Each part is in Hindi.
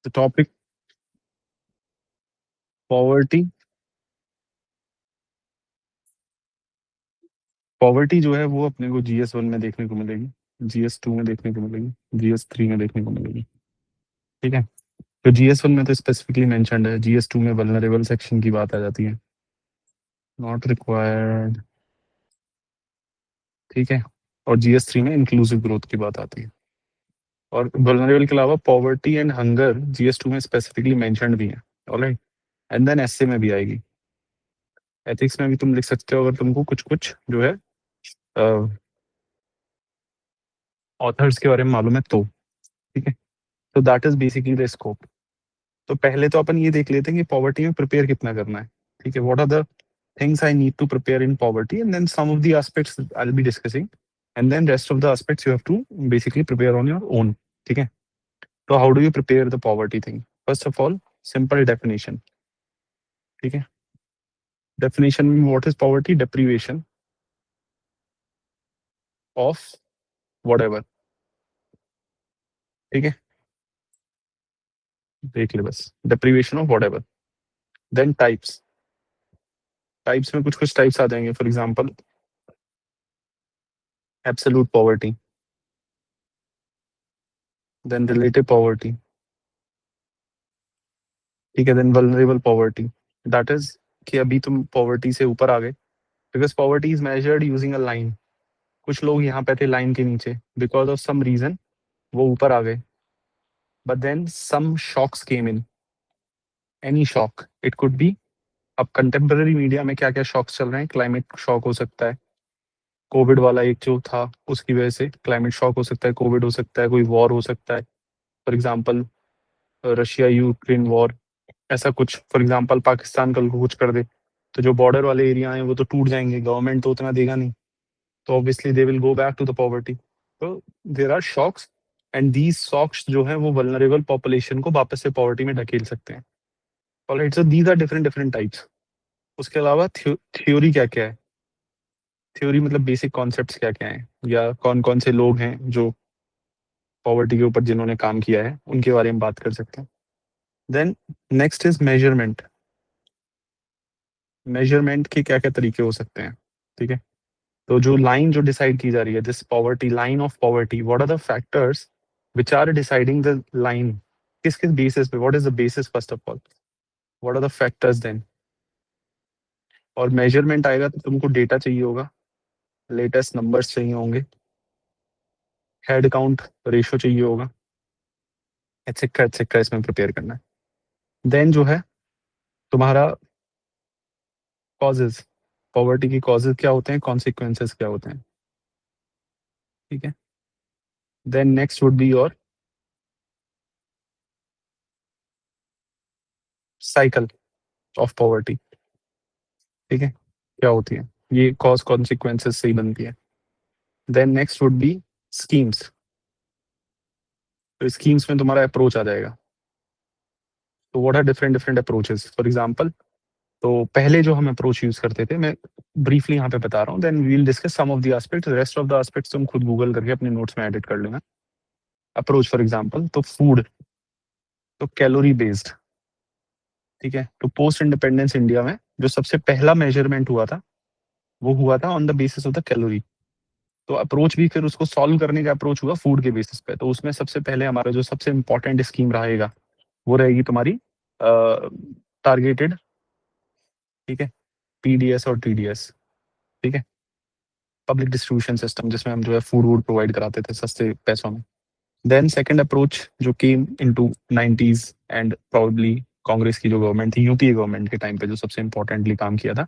The topic poverty. पॉवर्टी जो है वो अपने को GS1 में देखने को मिलेगी, GS2 में देखने को मिलेगी, GS3 में देखने को मिलेगी। ठीक है, तो GS1 में तो स्पेसिफिकली मेंशन्ड है, GS2 में वल्नरेबल सेक्शन की बात आ जाती है, नॉट रिक्वायर्ड। ठीक है, और GS3 में इंक्लूसिव ग्रोथ की बात आती है। और वल्नरेबल के अलावा पॉवर्टी एंड हंगर GS2 में स्पेसिफिकली मेंशन्ड भी है। ऑलराइट, एंड देन एसए में भी आएगी। एथिक्स में भी तुम लिख सकते हो अगर तुमको कुछ कुछ जो है ऑथर्स के बारे में मालूम है तो। ठीक है, तो that is basically the scope. तो पहले तो अपन ये देख लेते हैं कि पॉवर्टी में प्रिपेयर कितना करना है। ठीक है, what are the things I need to prepare in poverty, and then some of the aspects I will be discussing, and then rest of the aspects you have to basically prepare on your own. ठीक है, तो how do you prepare the poverty thing? First of all, simple definition. ठीक है, डेफिनेशन में what is poverty? Deprivation of whatever. ठीक है, देख ले बस, deprivation of whatever. Then types, types में कुछ कुछ टाइप्स आ जाएंगे, for example absolute poverty, then relative poverty. ठीक है, then vulnerable poverty, that is कि अभी तुम पॉवर्टी से ऊपर आ गए, because poverty is measured using a line. कुछ लोग यहाँ पे थे लाइन के नीचे, बिकॉज ऑफ सम रीजन वो ऊपर आ गए, but then some shocks came in, any shock it could be. अब कंटेम्पररी मीडिया में क्या क्या शॉक्स चल रहे हैं? क्लाइमेट शॉक हो सकता है, कोविड वाला एक जो था उसकी वजह से क्लाइमेट शॉक हो सकता है, कोविड हो सकता है, कोई वॉर हो सकता है, for example Russia Ukraine war, ऐसा कुछ। फॉर एग्जाम्पल पाकिस्तान कल को कुछ कर दे, तो जो बॉर्डर वाले एरिया हैं वो तो टूट जाएंगे, गवर्नमेंट तो उतना देगा नहीं, तो obviously they will go back to the poverty. तो there are shocks, and these shocks जो है वो वल्नरेबल पॉपुलेशन को वापस से पॉवर्टी में ढकेल सकते हैं। Alright, so these are different different types. उसके अलावा थ्योरी क्या क्या है? थ्योरी मतलब बेसिक कॉन्सेप्ट्स क्या क्या हैं, या कौन कौन से लोग हैं जो पॉवर्टी के ऊपर जिन्होंने काम किया है, उनके बारे में बात कर सकते हैं। Then next is measurement. Measurement के क्या क्या तरीके हो सकते हैं? ठीक है, तो जो लाइन जो डिसाइड की जा रही है, this poverty line of poverty, what are the factors which are deciding the line? किस किस बेसिस पे? What is the basis first of all? What are the factors then? और मेजरमेंट आएगा तो तुमको डेटा चाहिए होगा, लेटेस्ट नंबर्स चाहिए होंगे, हेड काउंट रेशो चाहिए होगा, एटसेट्रा इसमें प्रिपेयर करना है। देन जो है तुम्हारा कॉजेज, पॉवर्टी की कॉजेज क्या होते हैं, कॉन्सिक्वेंसेस क्या होते हैं। ठीक है, then next would be your cycle of poverty. ठीक है, क्या होती है ये कॉज कॉन्सिक्वेंसेस से ही बनती है। Then next would be schemes, तो स्कीम्स में तुम्हारा अप्रोच आ जाएगा। तो what are different different approaches? For example, तो पहले जो हम अप्रोच यूज करते थे, मैं ब्रीफली यहाँ पे बता रहा हूँ, then we will discuss some of the aspects, rest of the aspects तुम खुद गूगल करके अपने नोट्स में एडिट कर लेना। अप्रोच फॉर एग्जांपल, तो फूड, तो कैलोरी बेस्ड। ठीक है, तो पोस्ट इंडिपेंडेंस इंडिया में जो सबसे पहला मेजरमेंट हुआ था वो हुआ था on the basis of the calorie. तो अप्रोच भी फिर उसको सॉल्व करने का अप्रोच हुआ फूड के बेसिस पे। तो उसमें सबसे पहले हमारा जो सबसे इंपॉर्टेंट स्कीम रहेगा वो रहेगी तुम्हारी टारगेटेड, ठीक है, PDS और TDS। ठीक है, पब्लिक डिस्ट्रीब्यूशन सिस्टम, जिसमें हम जो है फूड वूड प्रोवाइड कराते थे सस्ते पैसों में। देन सेकंड अप्रोच जो came into 90s and probably Congress की जो गवर्नमेंट थी, यूपीए गवर्नमेंट के टाइम पे जो सबसे इंपॉर्टेंटली काम किया था,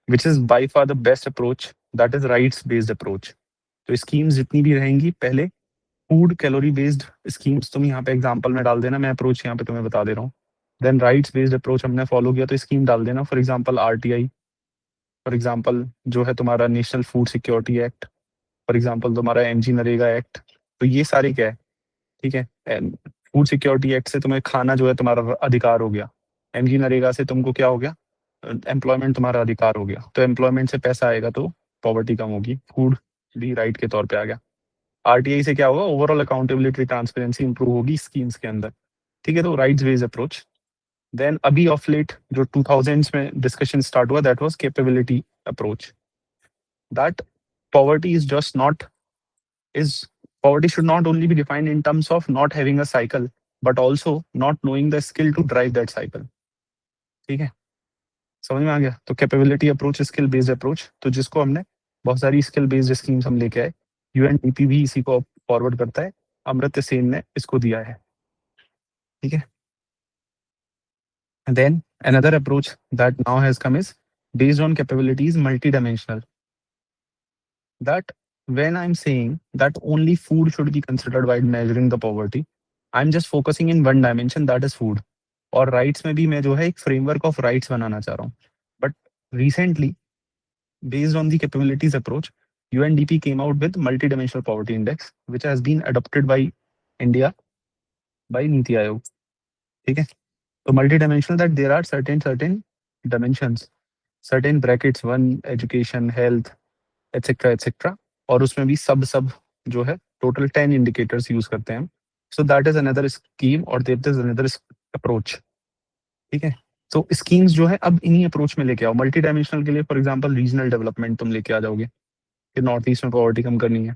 which is by far the best approach, that is rights based approach. तो स्कीम्स जितनी भी रहेंगी, पहले फूड कैलोरी बेस्ड स्कीम्स तुम यहाँ पे एग्जाम्पल में डाल देना, मैं अप्रोच यहाँ पे तुम्हें बता दे रहा हूँ। देन राइट्स बेस्ड अप्रोच हमने फॉलो किया तो स्कीम डाल देना, for example RTI, for example जो है तुम्हारा national food security act, for example तुम्हारा MG नरेगा एक्ट। तो ये सारे क्या है? ठीक है, फूड सिक्योरिटी एक्ट से तुम्हें खाना जो है तुम्हारा अधिकार हो गया, MG नरेगा से तुमको क्या हो गया? एम्प्लॉयमेंट तुम्हारा अधिकार हो गया, तो एम्प्लॉयमेंट से पैसा आएगा तो पॉवर्टी कम होगी, फूड भी राइट के तौर पे आ गया। RTI से क्या होगा? ओवरऑल अकाउंटेबिलिटी ट्रांसपेरेंसी इंप्रूव होगी स्कीम्स के अंदर। ठीक है, तो राइट्स बेस्ड अप्रोच। देन अभी ऑफ लेट जो 2000s में डिस्कशन स्टार्ट हुआ, that was capability approach, that poverty is just not is poverty should not only be defined in terms of not having a cycle but also not knowing the skill to drive that cycle। ठीक है, समझ में आ गया? तो capability approach, skill based approach, तो जिसको हमने बहुत सारी स्किल बेस्ड स्कीम्स हम लेके आए, यूएनडीपी भी इसी को फॉरवर्ड करता है, अमर्त्य सेन ने इसको दिया है। ठीक है, then another approach that now has come is based on capabilities multidimensional, that when I'm saying that only food should be considered while measuring the poverty, I'm just focusing in one dimension, that is food। और राइट्स में भी मैं जो है एक फ्रेमवर्क ऑफ राइट्स बनाना चाह रहा हूँ। But recently based on the capabilities approach, UNDP came out with multidimensional poverty index, which has been adopted by India by NITI Aayog. ठीक है, तो multidimensional that there are certain dimensions, certain brackets, one education, health, etc. और उसमें भी सब जो है टोटल 10 इंडिकेटर्स यूज करते हैं हम। सो दैट इज अनदर स्कीम और दैट इज अनदर अप्रोच। ठीक है, तो स्कीम्स जो है अब इन्हीं अप्रोच में लेके आओ। मल्टी डायमेंशनल के लिए फॉर एग्जांपल रीजनल डेवलपमेंट तुम लेके आ जाओगे कि नॉर्थ ईस्ट में पॉवर्टी कम करनी है।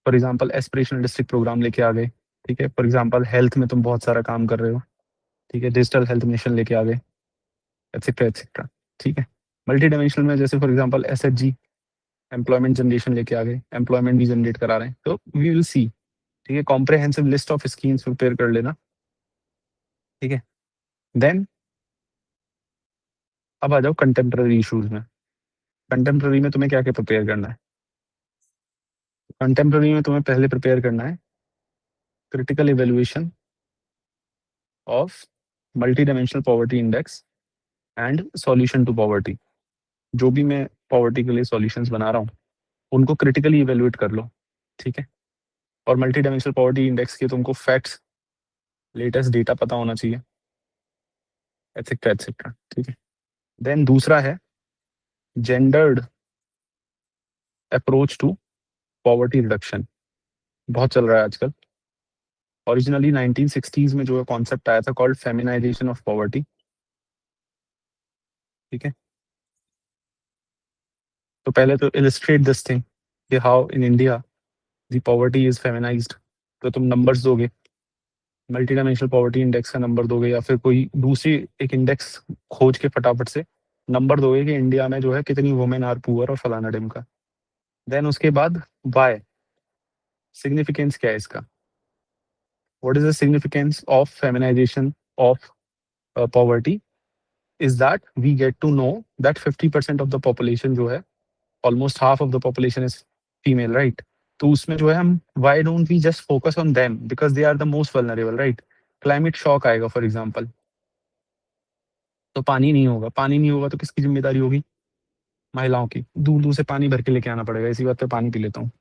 For example aspirational district programme लेके आ गए। ठीक है, फॉर एग्जांपल हेल्थ में तुम बहुत सारा काम कर रहे हो। ठीक है, डिजिटल हेल्थ मिशन लेके आ गए, एक्सेट्रा। ठीक है, मल्टी डायमेंशनल में जैसे for example SHG employment generation लेके आ गए, एम्प्लॉयमेंट भी जनरेट करा रहे हैं। तो वी विल सी। ठीक है, comprehensive list of schemes prepare कर लेना। ठीक है, देन अब आ जाओ कंटेम्प्रेरी इश्यूज में। कंटेम्प्रेरी में तुम्हें क्या क्या प्रिपेयर करना है? कंटेम्प्रेरी में तुम्हें पहले प्रिपेयर करना है critical evaluation of multi dimensional poverty index and solution to poverty. जो भी मैं पॉवर्टी के लिए सॉल्यूशंस बना रहा हूँ उनको क्रिटिकली इवेल्युएट कर लो। ठीक है, और मल्टी डायमेंशनल पॉवर्टी इंडेक्स के तुमको फैक्ट्स, लेटेस्ट डेटा पता होना चाहिए, एक्सेट्रा। ठीक है, देन दूसरा है gendered approach to poverty reduction, बहुत चल रहा है आजकल। ओरिजिनली 1960s में जो है कॉन्सेप्ट आया था कॉल्ड फेमिनाइजेशन ऑफ पॉवर्टी। ठीक है, तो पहले तो इलिस्ट्रेट दिस थिंग कि how in India the poverty is feminised. तो तुम नंबर्स दोगे, मल्टी डायमेंशनल पॉवर्टी इंडेक्स का नंबर दोगे या फिर कोई दूसरी एक इंडेक्स खोज के फटाफट से नंबर दोगे कि इंडिया में जो है कितनी वुमेन आर पुअर और फलाना डिम का। देन उसके बाद वाई, सिग्निफिकेंस क्या है इसका, what is the significance of feminisation of poverty, is that we get to know that 50% of the population जो है, almost half of the population is female, right? तो उसमें जो है हम why don't we just focus on them because they are the most vulnerable, right? Climate shock आएगा for example, तो पानी नहीं होगा, पानी नहीं होगा तो किसकी जिम्मेदारी होगी? महिलाओं की। दूर दूर से पानी भर के लेके आना पड़ेगा, इसी बात पे पानी पी लेता हूँ।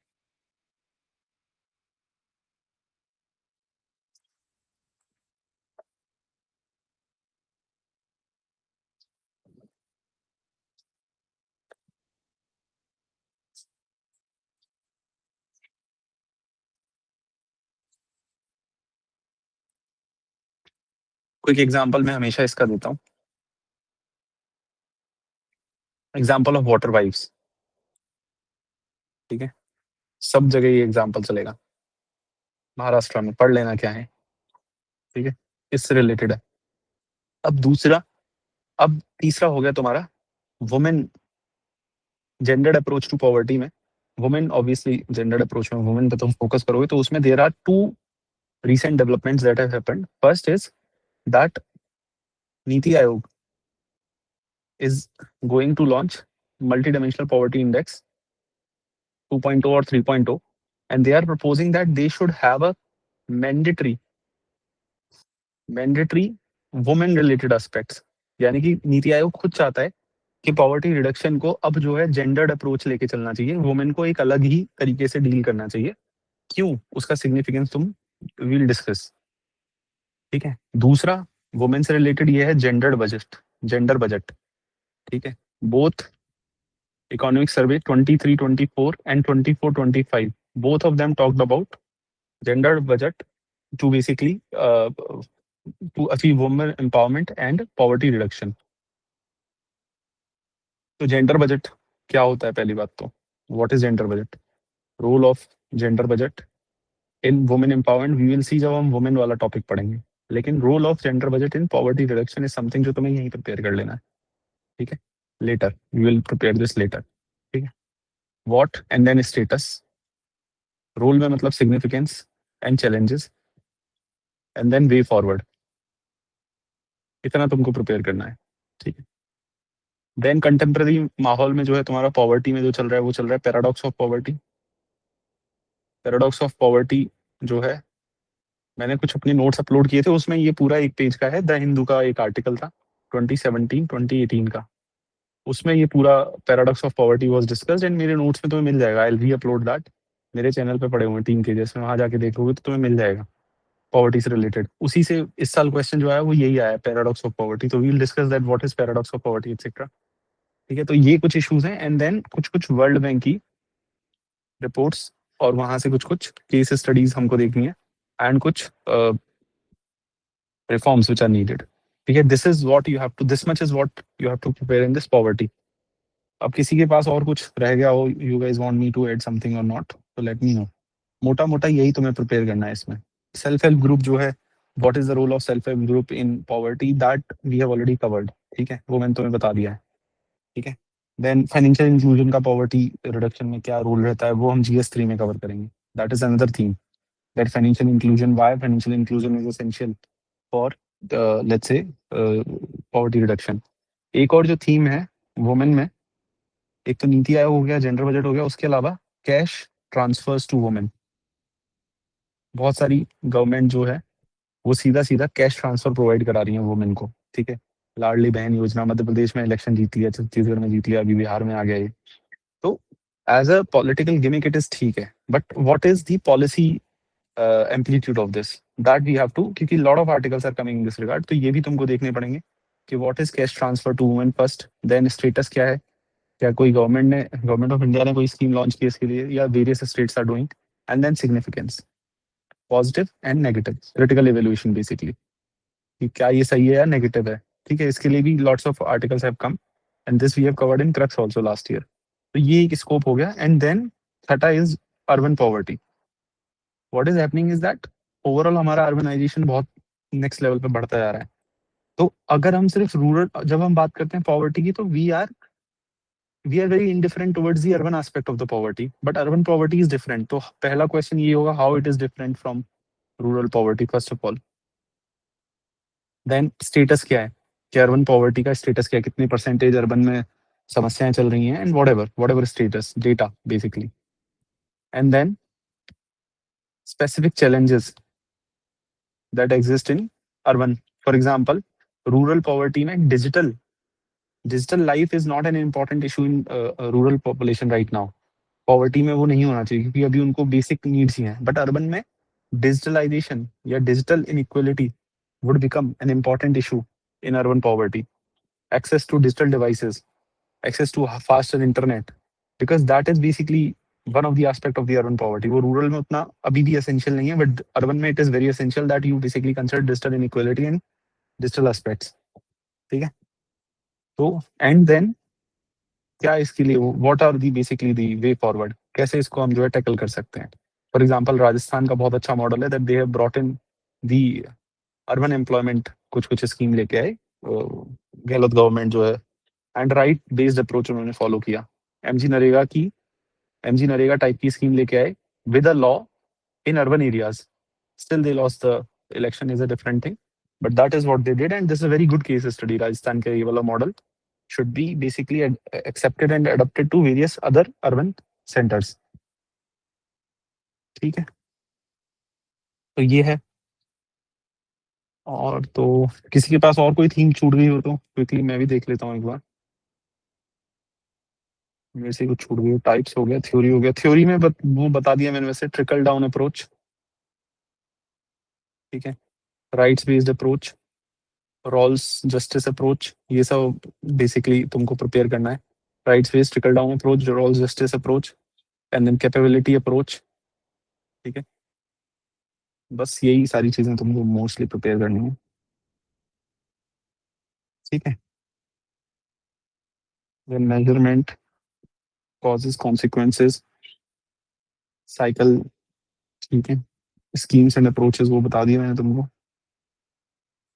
क्विक एग्जांपल मैं हमेशा इसका देता हूँ, एग्जांपल ऑफ वाटर वाइव्स। ठीक है, सब जगह ये एग्जांपल चलेगा, महाराष्ट्र में पढ़ लेना क्या है। ठीक है, इससे रिलेटेड है। अब दूसरा, अब तीसरा हो गया तुम्हारा women, gendered approach to poverty में वुमेन, ऑब्वियसली जेंडर्ड अप्रोच में वुमेन पे तुम फोकस करोगे तो उसमें there are two recent developments that have happened. First is that Niti Aayog is going to launch multidimensional poverty index 2.0 or 3.0, and they are proposing that they should have a mandatory women related aspects। यानी कि नीति आयोग खुद चाहता है कि पॉवर्टी रिडक्शन को अब जो है जेंडर्ड अप्रोच लेके चलना चाहिए, वुमेन को एक अलग ही तरीके से डील करना चाहिए। क्यों, उसका सिग्निफिकेंस तुम विल डिस्कस। ठीक है, दूसरा वुमेन से रिलेटेड ये है जेंडर बजट। ठीक है, both economic survey 23-24 and 24-25, both of them talked about gender budget to basically to achieve women empowerment and poverty reduction. तो जेंडर बजट क्या होता है? पहली बात तो what is gender budget, role of gender budget in women empowerment we will see जब हम वुमेन वाला टॉपिक पढ़ेंगे। लेकिन role of gender budget in poverty reduction is something जो तुम्हें यहीं प्रिपेयर कर लेना है, ठीक है? Later we will prepare this later, ठीक है? What and then status, role में मतलब significance and challenges, and then way forward. इतना तुमको प्रिपेयर करना है, ठीक है? देन कंटेम्प्रेरी माहौल में जो है तुम्हारा पॉवर्टी में जो चल रहा है वो चल रहा है paradox of poverty. Paradox of poverty जो है, मैंने कुछ अपने नोट्स अपलोड किए थे, उसमें ये पूरा एक पेज का है, द हिंदू का एक आर्टिकल था 2017 2018 का, उसमें ये पूरा paradox of poverty was discussed and मेरे नोट्स में तुम्हें मिल जाएगा। आई विल री अपलोड दैट, मेरे चैनल पे पड़े हुए हैं 3 पेजेस में, वहां जाके देखोगे तो तुम्हें मिल जाएगा पॉवर्टी से रिलेटेड। उसी से इस साल क्वेश्चन जो आया वो यही आया, पैराडॉक्स ऑफ पॉवर्टी। तो we will discuss that what is paradox of poverty etcetera, ठीक है? तो ये कुछ इश्यूज हैं एंड देन कुछ कुछ वर्ल्ड बैंक की रिपोर्ट्स और वहां से कुछ कुछ केस स्टडीज हमको देखनी है एंड कुछ रिफॉर्म्स व्हिच आर नीडेड, ठीक है? This is what you have to, this much is what you have to prepare in this poverty. अब किसी के पास और कुछ रह गया हो, you guys want me to add something और नॉट, तो लेट मी नो। मोटा मोटा यही तुम्हें प्रिपेयर करना है इसमें। सेल्फ हेल्प ग्रुप जो है, what is the role of self help group in poverty, that we have already covered, ठीक है? वो मैंने तुम्हें बता दिया है, ठीक है? देन फाइनेंशियल इंक्लूजन का पॉवर्टी रिडक्शन में क्या रोल रहता है वो हम GS3 में कवर करेंगे। That is another theme, that financial inclusion, why financial inclusion is essential for let's say poverty reduction. एक और जो थीम है वुमेन में, एक तो नीति आयोग हो गया, जेंडर बजट हो गया, उसके अलावा कैश ट्रांसफर्स टू वुमेन। बहुत सारी गवर्नमेंट जो है वो सीधा सीधा कैश ट्रांसफर प्रोवाइड करा रही है वुमेन को, ठीक है? लाडली बहन योजना मध्य प्रदेश में इलेक्शन जीत लिया, छत्तीसगढ़ में जीत लिया, अभी बिहार में आ गया ये। तो as a political gimmick it is ठीक है, but what is the policy amplitude of this, that we have to, क्योंकि lot of articles are coming in this regard, तो ये भी तुमको देखने पड़ेंगे कि what is cash transfer to women first, then status क्या है, क्या कोई गवर्नमेंट ऑफ इंडिया ने कोई स्कीम लॉन्च की इसके लिए या various states are doing, and then significance, positive and negative, critical evaluation basically, कि क्या ये सही है या नेगेटिव है, ठीक है? इसके लिए भी lots of articles have come and this we have covered in crux also last year. तो ये एक स्कोप हो गया एंड देन छठा is urban poverty. What is happening is that overall हमारा अर्बनाइजेशन बहुत नेक्स्ट लेवल पे बढ़ता जा रहा है। तो अगर हम सिर्फ रूरल, जब हम बात करते हैं पॉवर्टी की, तो we are very indifferent towards the urban aspect of the poverty, but urban poverty is different. तो पहला क्वेश्चन ये होगा, how it is different from rural poverty first of all, then status क्या है, कि अर्बन पॉवर्टी का स्टेटस क्या है, कितनी परसेंटेज अर्बन में समस्याएं चल रही हैं, and whatever status data basically, and then specific challenges that exist in urban. For example rural poverty में digital life is not an important issue in rural population right now. Poverty में वो नहीं होना चाहिए क्योंकि अभी उनको बेसिक नीड्स ही हैं, बट अर्बन में डिजिटलाइजेशन या digital inequality would become an important issue in urban poverty. Access to digital devices, access to faster internet, because that is basically one of the aspect of the urban poverty. वो रूरल में उतना अभी भी essential नहीं है, but urban में it is very essential that you basically consider digital inequality and digital aspects, ठीक है? तो and then क्या इसके लिए what are the basically the way forward, कैसे इसको हम जो है टैकल कर सकते हैं? फॉर एग्जांपल राजस्थान का बहुत अच्छा मॉडल है that they have brought in the urban employment, कुछ कुछ स्कीम लेके आए गहलोत गवर्नमेंट जो है, एंड राइट बेस्ड अप्रोच उन्होंने फॉलो किया। एमजी नरेगा की एमजी नरेगा टाइप की स्कीम लेके आए with a law in urban areas, still they lost the election is a different thing, but that is what they did and this is a very good case study. Rajasthan का ये वाला model should be basically accepted and adapted to various other urban centers, ठीक है? तो ये है। और तो किसी के पास और कोई थीम छूट गई हो तो क्विकली मैं भी देख लेता हूँ एक बार, मेरे से कुछ छूट गई हो। टाइप्स हो गया, थ्योरी हो गया, थ्योरी में वो बता दिया मैंने वैसे, ट्रिकल डाउन अप्रोच, ठीक है? Rights based approach, Rawls justice approach, ये सब बेसिकली तुमको प्रिपेयर करना है। Rights based trickle down approach, Rawls justice approach, and then capability approach, ठीक है? बस यही सारी चीजें तुमको मोस्टली प्रिपेयर करनी है। ठीक है। Then measurement, causes, consequences, cycle, ठीक है। स्कीम्स एंड अप्रोचेस वो बता दिया मैंने तुमको।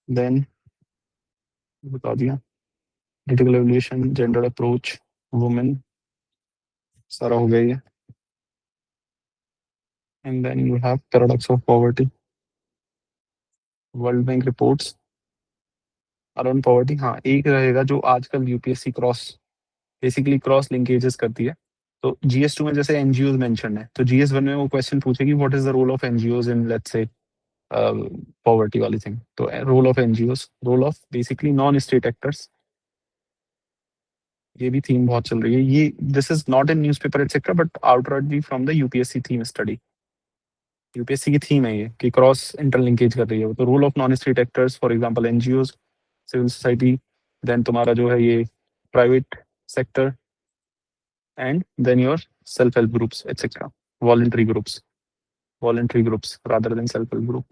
देन बता दिया critical evaluation, gender approach, women, सारा हो गया ये। And then you have paradox of poverty, world bank reports around poverty. हाँ, एक रहेगा जो आजकल UPSC cross, basically cross linkages करती है। तो जीएस 2 में जैसे एनजीओ मेंशन है, तो जीएस 1 में वो क्वेश्चन पूछेगी what is the role of NGO in let's say poverty वाली थिंग। तो role of NGO, role of basically non state actors, ये भी थीम बहुत चल रही है। ये this is not in newspaper etcetera but outwardly from the UPSC theme study. UPSC की थीम है ये कि क्रॉस इंटरलिंकेज कर रही है। तो role of non state actors for example NGO, civil society, then तुम्हारा जो है ये private sector, and then your self help groups etcetera, voluntary groups, voluntary groups rather than self help group.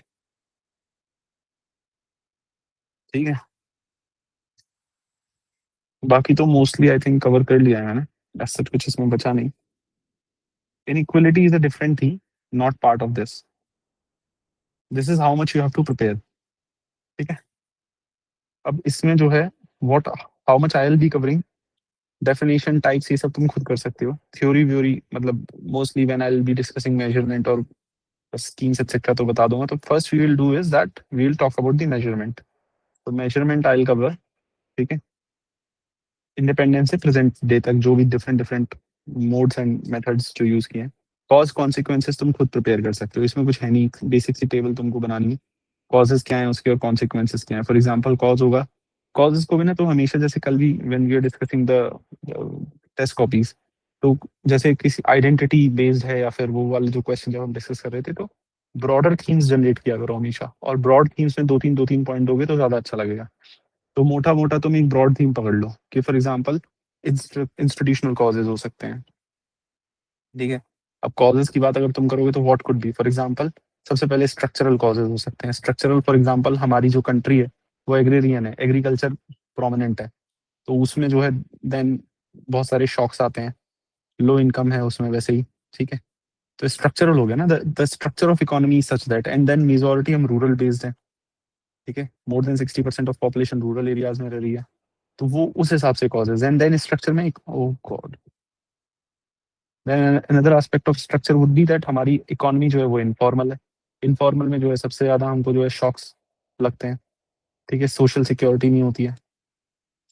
ठीक है, बाकी तो मोस्टली आई थिंक कवर कर लिया है मैंने, ऐसा कुछ इसमें बचा नहीं। Inequality is a different thing, not part of this. This is how much you have to prepare. ठीक है, अब इसमें जो है what how much I will be covering, definition types ये सब तुम खुद कर सकते हो। थ्योरी व्योरी मतलब mostly when I will be discussing measurement और स्कीम्स एटसेट्रा तो बता दूंगा। तो first we will do is that we will talk about the measurement. तो मेजरमेंट आई विल कवर, ठीक है, इंडिपेंडेंस से प्रेजेंट डे तक जो भी different different modes and methods जो यूज किए हैं। कॉज कॉन्सिक्वेंसेस तुम खुद प्रिपेयर कर सकते हो, इसमें कुछ है नहीं, बेसिक सी टेबल तुमको बनानी है। कॉजेस क्या है उसके और कॉन्सिक्वेंसेस क्या है। फॉर एग्जाम्पल कॉज होगा, कॉजेस को भी ना तो हमेशा जैसे कल भी when we are discussing the test copies, तो जैसे किसी आइडेंटिटी बेस्ड है या फिर वो वाले जो क्वेश्चन जब हम डिस्कस कर रहे थे, तो ब्रॉडर थीम्स जनरेट किया करो हमेशा, और ब्रॉड थीम्स में दो तीन पॉइंट दोगे तो ज्यादा अच्छा लगेगा। तो मोटा मोटा तुम एक ब्रॉड थीम पकड़ लो कि फॉर एग्जाम्पल इंस्टीट्यूशनल कॉजेज हो सकते हैं। ठीक है, अब कॉजेज की बात अगर तुम करोगे तो what could B, for example सबसे पहले स्ट्रक्चरल कॉजेज हो सकते हैं। स्ट्रक्चरल फॉर एग्जाम्पल हमारी जो कंट्री है वो एग्रेरियन है, एग्रीकल्चर प्रोमिनेंट है, तो उसमें जो है देन बहुत सारे शॉक्स आते हैं, लो इनकम है उसमें वैसे ही। ठीक है, तो स्ट्रक्चरल हो गया ना, the structure of economy such that, and then majority हम रूरल बेस्ड है। ठीक है, more than 60% of population rural areas में रह रही है, तो वो उस हिसाब से कॉजेज, एंड देन स्ट्रक्चर में oh god, then another aspect of structure would be that हमारी इकोनॉमी जो है वो इनफॉर्मल है। इनफॉर्मल में जो है सबसे ज्यादा हमको जो है शॉक्स लगते हैं। ठीक है, सोशल सिक्योरिटी नहीं होती है।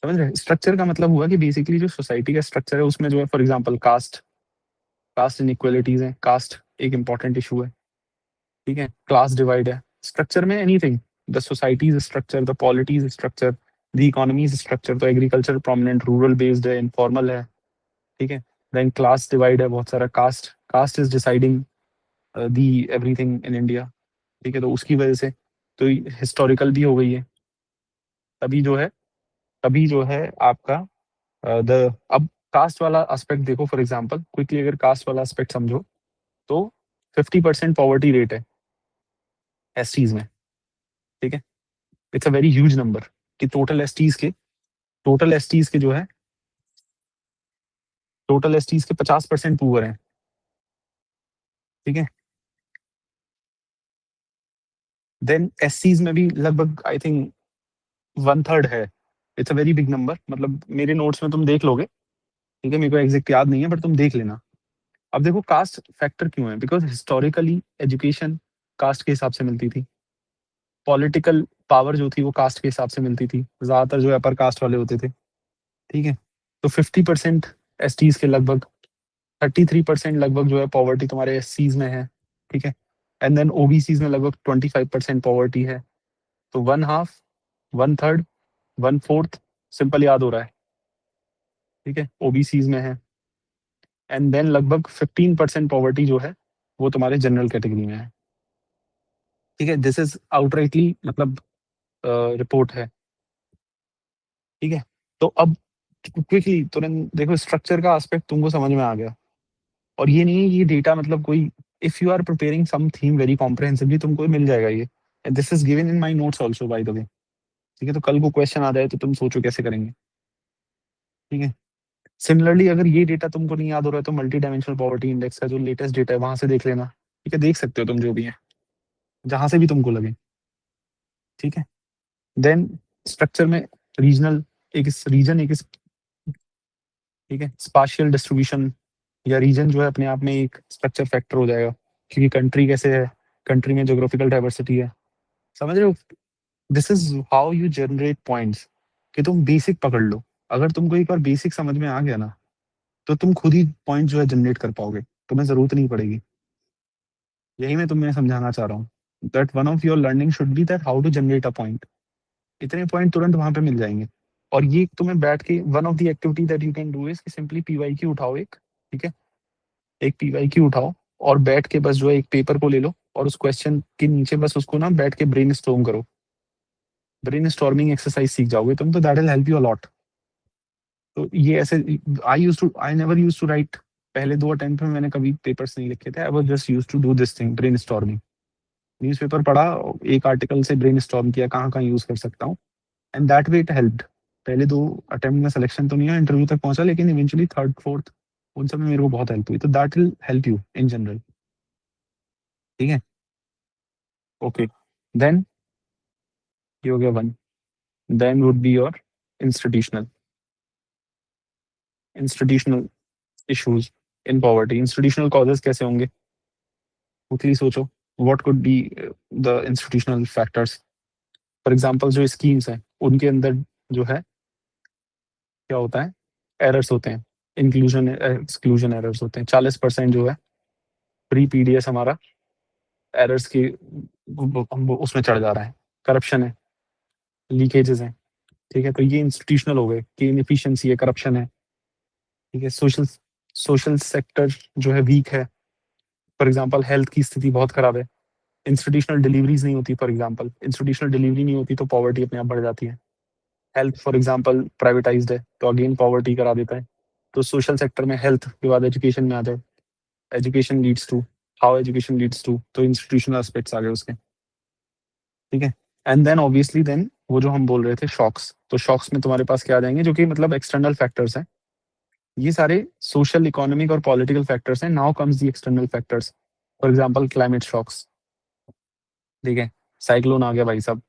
समझ रहे, स्ट्रक्चर का मतलब हुआ कि बेसिकली जो सोसाइटी का स्ट्रक्चर है उसमें जो है for example caste, caste inequalities है, कास्ट एक इंपॉर्टेंट इशू है। ठीक है, क्लास डिवाइड है स्ट्रक्चर में, anything, the society's structure, the polity's structure, the economy's structure. तो एग्रीकल्चर प्रोमिनेंट, रूरल बेस्ड है, इनफॉर्मल है। ठीक है, देन क्लास डिवाइड है बहुत सारा, caste, caste is deciding the everything in India. ठीक है, तो उसकी वजह से तो हिस्टोरिकल भी हो गई है। तभी जो है, तभी जो है आपका द अब कास्ट वाला एस्पेक्ट देखो, फॉर एग्जांपल क्विकली अगर कास्ट वाला एस्पेक्ट समझो, तो 50% पॉवर्टी रेट है एसटीज में। ठीक है, it's a very huge number कि टोटल एसटीज के जो है, टोटल एसटीज के 50% पुअर हैं। ठीक है, देन एससीज में भी लगभग आई थिंक 1/3 है। It's a very big number, मतलब मेरे नोट्स में तुम देख लोगे। ठीक है, मेरे को एग्जैक्ट याद नहीं है बट तुम देख लेना। अब देखो कास्ट फैक्टर क्यों है, बिकॉज हिस्टोरिकली एजुकेशन कास्ट के हिसाब से मिलती थी, पॉलिटिकल पावर जो थी वो कास्ट के हिसाब से मिलती थी, ज्यादातर जो अपर कास्ट वाले होते थे। ठीक है, तो 50% एसटीज के लगभग, 33% लगभग जो है पॉवर्टी तुम्हारे एससीज में है। ठीक है, एंड देन ओबीसीज में लगभग 25% पॉवर्टी है। तो 1/2, 1/3, 1/4 सिंपल याद हो रहा है। ठीक है, ओबीसीज में है, एंड देन लगभग 15% पॉवर्टी जो है वो तुम्हारे जनरल कैटेगरी में है। ठीक है, दिस इज आउटराइटली मतलब रिपोर्ट है। ठीक है, तो अब क्विकली तुरंत देखो स्ट्रक्चर का एस्पेक्ट तुमको समझ में आ गया, और ये नहीं है ये डेटा मतलब कोई, if you are preparing some theme very comprehensively तुमको मिल जाएगा ये, this is given in my notes also by the way. ठीक है, तो कल को क्वेश्चन आ जाए तो तुम सोचो कैसे करेंगे। ठीक है, सिमिलरली अगर ये डेटा तुमको नहीं याद हो रहा है तो मल्टी डायमेंशनल पॉवर्टी इंडेक्स का जो लेटेस्ट डेटा है वहां से देख लेना। ठीक है, देख सकते हो तुम जो भी है, जहां से भी तुमको लगे। ठीक है, देन स्ट्रक्चर में रीजनल, एक रीजन, एक ठीक है, स्पाशियल डिस्ट्रीब्यूशन या रीजन जो है अपने आप में एक स्ट्रक्चर फैक्टर हो जाएगा, क्योंकि कंट्री कैसे है, कंट्री में जोग्राफिकल डाइवर्सिटी है। समझ रहे हो? This is how you generate points, कि तुम बेसिक पकड़ लो। अगर तुमको एक बार बेसिक समझ में आ गया ना, तो तुम खुद ही पॉइंट जो है जनरेट कर पाओगे, तुम्हें जरूरत नहीं पड़ेगी। यही मैं तुम्हें समझाना चाह रहा हूँ, that one of your learning should be that how to generate a point. इतने पॉइंट तुरंत वहां पे मिल जाएंगे। और ये तुम्हें बैठ के one of the activity that you can do is simply PYQ उठाओ एक। ठीक है, एक पीवाईक्यू उठाओ और बैठ के बस जो है एक पेपर को ले लो और उस क्वेश्चन के नीचे बस उसको ना बैठ के ब्रेन स्टॉर्म करो। ब्रेन स्टॉर्मिंग एक्सरसाइज सीख जाओगे तुम, तो that will help you a lot. तो ये ऐसे, I never use to write. पहले 2 अटेम्प्ट में मैंने कभी पेपर्स नहीं लिखे थे, I was just used to do this thing, brain storming. Newspaper पढ़ा, एक आर्टिकल से ब्रेन स्टॉर्म किया कहाँ कहाँ यूज कर सकता हूँ, and that way it helped. पहले 2 अटेम्प्ट में सिलेक्शन तो नहीं हुआ, इंटरव्यू तक पहुंचा, लेकिन इवेंचुअली थर्ड फोर्थ उन सब में मेरे को बहुत हेल्प हुई। तो that will help you in general. ठीक है, ओके, देन ये हो गया one. Then would be your institutional institutional issues in poverty. Institutional causes कैसे होंगे, क्विकली सोचो। What could be the institutional factors? For example जो स्कीम्स हैं उनके अंदर जो है क्या होता है, एरर्स होते हैं, इंक्लूजन एक्सक्लूजन एरर्स होते हैं। 40% जो है प्री पीडीएस हमारा एरर्स की उसमें चढ़ जा रहा है। करप्शन है, लीकेजेस हैं। ठीक है, तो ये इंस्टीट्यूशनल हो गए कि इनएफिशिएंसी है, करप्शन है। ठीक है, सोशल सोशल सेक्टर जो है वीक है। फॉर एग्जांपल हेल्थ की स्थिति बहुत खराब है, इंस्टीट्यूशनल डिलीवरीज नहीं होती। फॉर एग्जांपल इंस्टीट्यूशनल डिलीवरी नहीं होती तो पॉवर्टी अपने आप बढ़ जाती है। हेल्थ फॉर एग्जांपल प्राइवेटाइज्ड है तो अगेन पॉवर्टी करा देता है। तो सोशल सेक्टर में हेल्थ के बाद एजुकेशन में आ जाए, education leads to, how education leads to, तो इंस्टीट्यूशनल एस्पेक्ट्स आ गए उसके। ठीक है, एंड देन ऑब्वियसली देन वो जो हम बोल रहे थे शॉक्स, तो शॉक्स में तुम्हारे पास क्या आ जाएंगे, जो कि मतलब एक्सटर्नल फैक्टर्स हैं। ये सारे सोशल, इकोनॉमिक और पॉलिटिकल फैक्टर्स हैं। Now comes the external factors, for example climate shocks. ठीक है, साइक्लोन आ गया भाई साहब,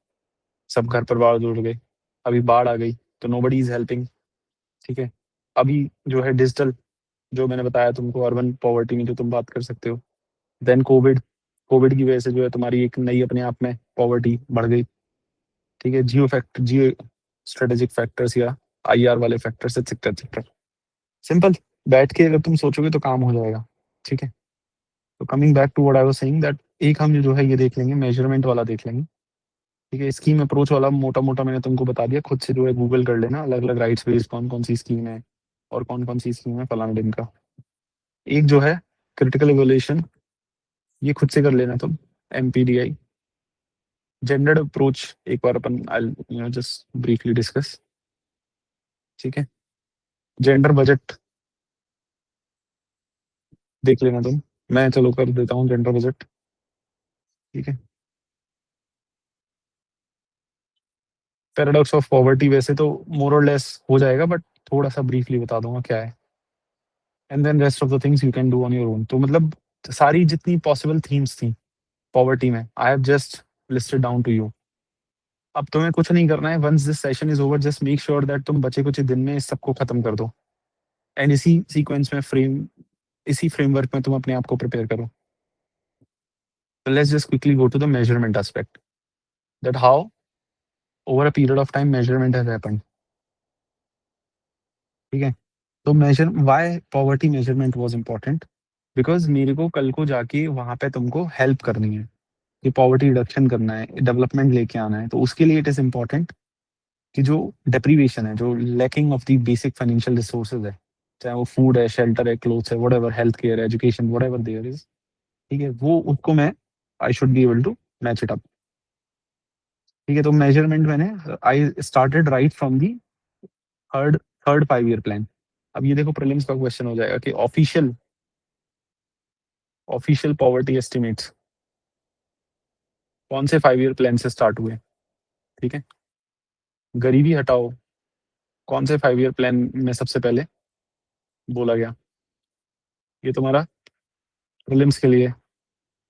सब घर परिवार जुड़ गए। अभी बाढ़ आ गई तो नोबडी इज हेल्पिंग। ठीक है, अभी जो है डिजिटल, जो मैंने बताया तुमको, अर्बन पॉवर्टी में जो तुम बात कर सकते हो। देन कोविड, कोविड की वजह से जो है तुम्हारी एक नई अपने आप में पॉवर्टी बढ़ गई। ठीक है, जियो स्ट्रेटेजिक फैक्टर्स या आईआर वाले फैक्टर्स, एक्सेट्रा एक्सेट्रा। सिंपल, बैठ के अगर तुम सोचोगे तो काम हो जाएगा। ठीक है, तो coming back to what I was saying, that एक हम जो है ये देख लेंगे, मेजरमेंट वाला देख लेंगे। ठीक है, स्कीम अप्रोच वाला मोटा मोटा मैंने तुमको बता दिया, खुद से जो है गूगल कर लेना अलग अलग राइट्स बेस्ड कौन कौन सी स्कीम है और कौन कौन सी स्कीम है फलाना दिन का। एक जो है क्रिटिकल इवोल्यूशन, ये खुद से कर लेना तुम, एमपीडीआई। जेंडर्ड अप्रोच एक बार अपन आई जस्ट ब्रीफली डिस्कस। ठीक है, जेंडर बजट देख लेना तुम, मैं चलो कर देता हूँ जेंडर बजट। ठीक है, पैराडॉक्स ऑफ पॉवर्टी वैसे तो मोर और लेस हो जाएगा, बट थोड़ा सा ब्रीफली बता दूंगा क्या है, and then rest of the things you can do on your own. तो मतलब सारी जितनी पॉसिबल थीम्स थी पॉवर्टी में, I have just listed down to you. अब तुम्हें कुछ नहीं करना है, once this session is over just make sure that तुम बचे कुछ दिन में इस सबको खत्म कर दो, एंड इसी सीक्वेंस में इसी फ्रेमवर्क में तुम अपने आप को प्रिपेयर करो। So let's just quickly go to the measurement aspect, that how over a period of time measurement has happened. ठीक है, तो measure why poverty measurement was important, because मेरे को कल को जाके वहां पे तुमको हेल्प करनी है, कि पॉवर्टी रिडक्शन करना है, डेवलपमेंट लेके आना है, तो उसके लिए इट इज इंपॉर्टेंट कि जो डेप्रीवेशन है, जो lacking of the basic financial resources है, चाहे वो फूड है, शेल्टर है, क्लोथ्स है, whatever, health care, education, whatever there is. ठीक है, वो उसको मैं I should be able to match it up. ठीक है, तो मेजरमेंट मैंने I started right from the third third 5 year plan. अब ये देखो प्रीलिम्स का क्वेश्चन हो जाएगा कि ऑफिशियल ऑफिशियल पॉवर्टी एस्टिमेट्स कौन से 5 ईयर प्लान से स्टार्ट हुए। ठीक है, गरीबी हटाओ कौन से 5 ईयर प्लान में सबसे पहले बोला गया? ये तुम्हारा प्रीलिम्स के लिए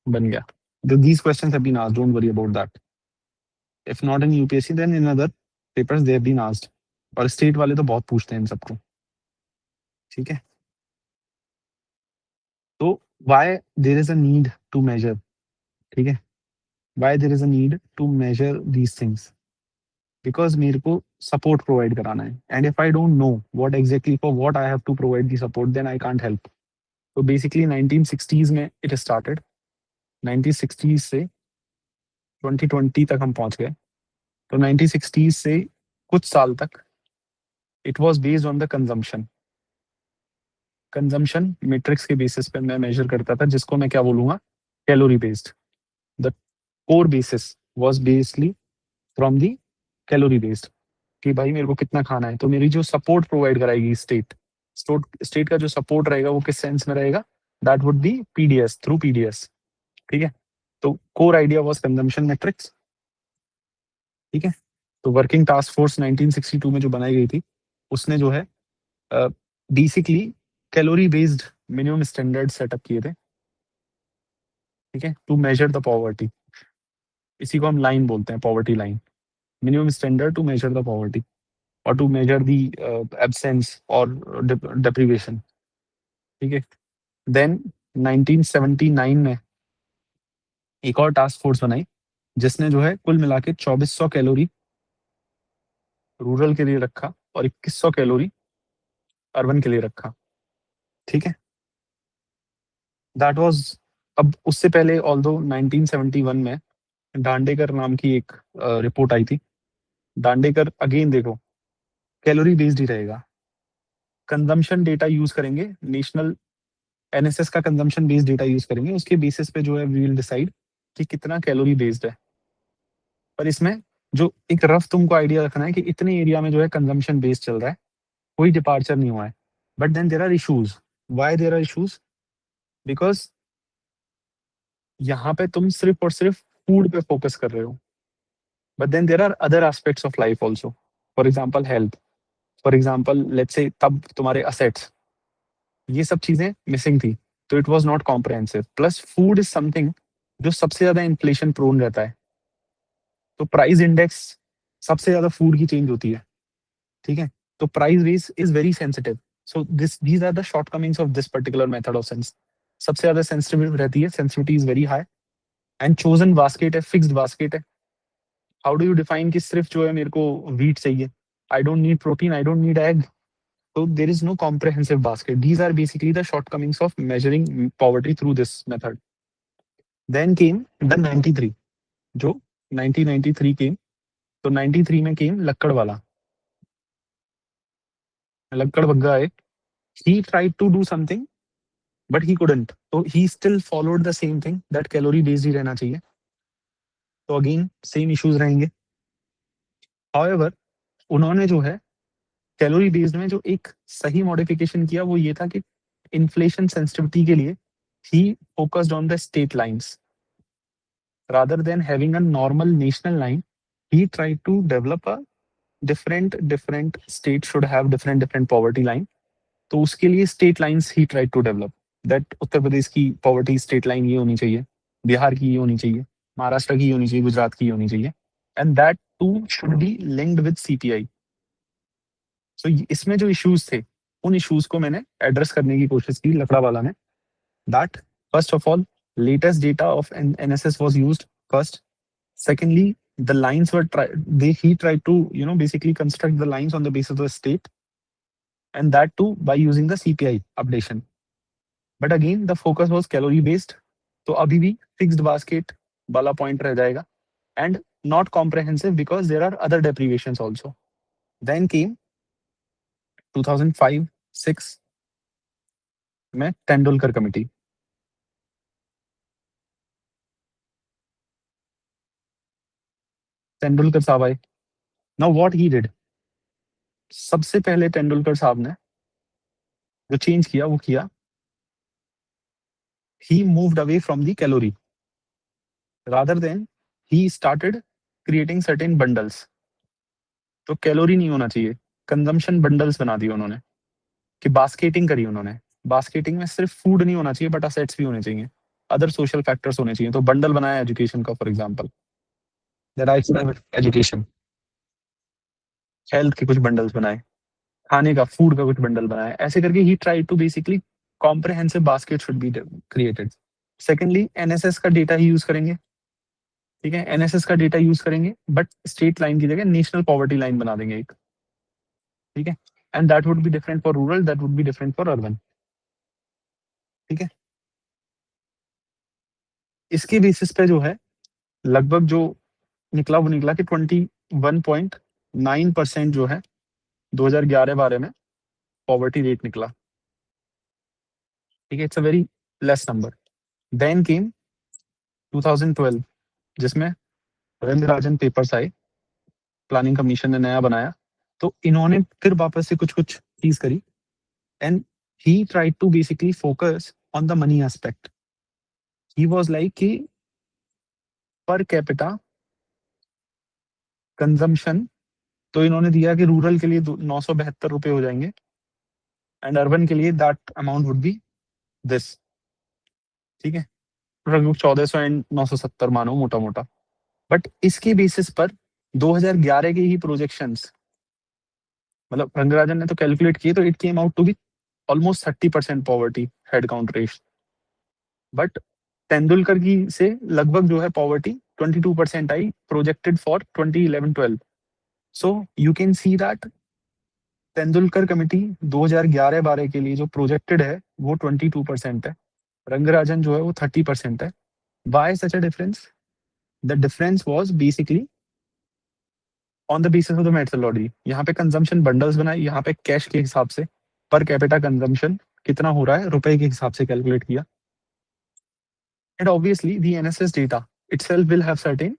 बन गया। These questions have been asked, don't worry about that. If not in UPSC, then in other papers they have been asked. और स्टेट वाले तो बहुत पूछते हैं इन सबको, ठीक है? तो why there is a need to measure, ठीक है? Why there is a need to measure these things? Because मेरे को support provide कराना है, and if I don't know what exactly for what I have to provide the support, then I can't help. तो basically 1960s में it started, 1960s से 2020 तक हम पहुंच गए। तो 1960s से कुछ साल तक it was based on the consumption matrix के बेसिस पे मैं मेजर करता था, जिसको मैं क्या बोलूंगा, calorie based. The core basis was basically from the calorie based, कि भाई मेरे को कितना खाना है। तो मेरी जो सपोर्ट प्रोवाइड कराएगी स्टेट का जो सपोर्ट रहेगा वो किस सेंस में रहेगा, that would be PDS, through PDS, ठीक है? तो core idea was consumption matrix, ठीक है? तो वर्किंग टास्क फोर्स 1962 में जो बनाई गई थी, उसने जो है basically calorie based minimum standard setup किए थे, ठीक है, टू मेजर द पॉवर्टी। इसी को हम लाइन बोलते हैं, poverty line, minimum standard to measure the poverty और टू मेजर द एब्सेंस और डेप्रिवेशन, ठीक है? देन 1979 में एक और टास्क फोर्स बनाई, जिसने जो है कुल मिला के 2400 कैलोरी रूरल के लिए रखा और 2100 कैलोरी अर्बन के लिए रखा, ठीक है? दैट वाज, अब उससे पहले ऑल्दो 1971 में दांडेकर नाम की एक रिपोर्ट आई थी। दांडेकर अगेन देखो कैलोरी बेस्ड ही रहेगा, कंजम्पशन डेटा यूज करेंगे, नेशनल एनएसएस का कंजम्पशन बेस्ड डेटा यूज करेंगे, उसके बेसिस पे जो है वी विल डिसाइड कि कितना कैलोरी बेस्ड है। पर इसमें जो एक रफ तुमको आइडिया रखना है कि इतने एरिया में जो है कंजम्पशन बेस्ड चल रहा है, कोई डिपार्चर नहीं हुआ है। But then there are issues. Why there are issues? Because यहाँ पे तुम सिर्फ और सिर्फ फूड पे फोकस कर रहे हो, but then there are other aspects of life also, for example health, for example let's say तब तुम्हारे असेट्स, ये सब चीजें मिसिंग थी, तो it was not comprehensive. Plus food is something जो सबसे ज्यादा इन्फ्लेशन प्रोन रहता है, तो प्राइस इंडेक्स सबसे ज्यादा फूड की चेंज होती है, ठीक है? तो price base is very sensitive. So this these are the shortcomings of this particular method of sense. सबसे ज्यादा सेंसिटिव रहती है, sensitivity is very high, and chosen basket है, फिक्स्ड बास्केट है। हाउ डू यू डिफाइन कि सिर्फ जो है मेरे को व्हीट चाहिए, I don't need protein, I don't need egg? So there is no comprehensive basket. These are basically the shortcomings of measuring poverty through this method. Then came the 93, जो 1993 came। तो 93 में came लक्कड़ वाला, लक्कड़ बग्गा है। He tried to do something, but he couldn't. So he still followed the same thing that calorie based ही रहना चाहिए। तो again same issues रहेंगे। However, उन्होंने जो है कैलोरी बेस्ड में जो एक सही मॉडिफिकेशन किया वो ये था कि इन्फ्लेशन सेंसिटिविटी के लिए ही focused on the state lines rather than having a normal national line. He tried to develop a different states should have different poverty line, तो उसके लिए स्टेट लाइंस ही try to develop, that Uttar Pradesh की पॉवर्टी स्टेट लाइन ये होनी चाहिए, बिहार की ये होनी चाहिए, महाराष्ट्र की ये होनी चाहिए, गुजरात की ये होनी चाहिए, and that too should be linked with CPI. So इसमें जो इश्यूज थे, उन इश्यूज को मैंने एड्रेस करने की कोशिश की लकड़ा वाला ने। That first of all latest data of NSS was used first. Secondly, the lines were he tried to basically construct the lines on the basis of the state, and that too by using the CPI updation. But again the focus was calorie based, तो अभी भी fixed basket वाला point रह जाएगा, and not comprehensive because there are other deprivations also. Then came 2005-6 में तेंदुलकर कमिटी। तेंदुलकर साहब आए। नाउ व्हाट ही डिड, सबसे पहले तेंदुलकर साहब ने जो चेंज किया वो किया, he moved away from the calorie, rather than he started creating certain bundles, तो कैलोरी नहीं होना चाहिए, कंजम्पशन बंडल्स बना दिए उन्होंने, कि बास्केटिंग करी उन्होंने। बास्केटिंग में सिर्फ फूड नहीं होना चाहिए बट असेट्स भी होने चाहिए, अदर सोशल फैक्टर्स होने चाहिए। तो बंडल बनाया एजुकेशन का, for example that I should have education. Health के कुछ बंडल्स बनाए, खाने का, फूड का कुछ बंडल बनाया, ऐसे करके ही try to basically comprehensive basket should be created. Secondly NSS का डेटा ही यूज करेंगे, ठीक है, एनएसएस का डेटा यूज करेंगे बट स्टेट लाइन की जगह नेशनल पॉवर्टी लाइन बना देंगे एक, ठीक है, and that would be different for rural, that would be different for urban, ठीक है। इसके बेसिस पे जो है लगभग जो निकला वो निकला कि 21.9% जो है 2011-12 में पॉवर्टी रेट निकला, ठीक है, it's a very less number. Then came 2012 जिसमें रंगराजन पेपर्स आए, प्लानिंग कमीशन ने नया बनाया, तो इन्होंने फिर वापस से कुछ कुछ चीज करी and he tried to basically focus on the money aspect. He was like कि पर कैपिटा कंजम्पशन, तो इन्होंने दिया कि रूरल के लिए 972 रुपए हो जाएंगे एंड अर्बन के लिए that amount would be this, ठीक है, लगभग 1400 एंड 970 मानो मोटा मोटा। बट इसके बेसिस पर 2011 के ही प्रोजेक्शंस, मतलब रंगराजन ने तो कैलकुलेट किए, तो it came out to be almost 30% poverty head count rate. But Tendulkar की से लगभग जो है poverty 22% I projected for 2011-12। So you can see that Tendulkar committee 2011-12 के लिए जो प्रोजेक्टेड है वो 22% है, रंगराजन जो है वो 30% है। Why such a difference? The difference was basically on the basis of the methodology. यहाँ पे कंजम्पशन बंडल्स बनाए, यहाँ पे कैश के हिसाब से पर कैपिटा कंजम्पशन कितना हो रहा है रुपए के हिसाब से कैलकुलेट किया। And obviously the NSS data itself will have certain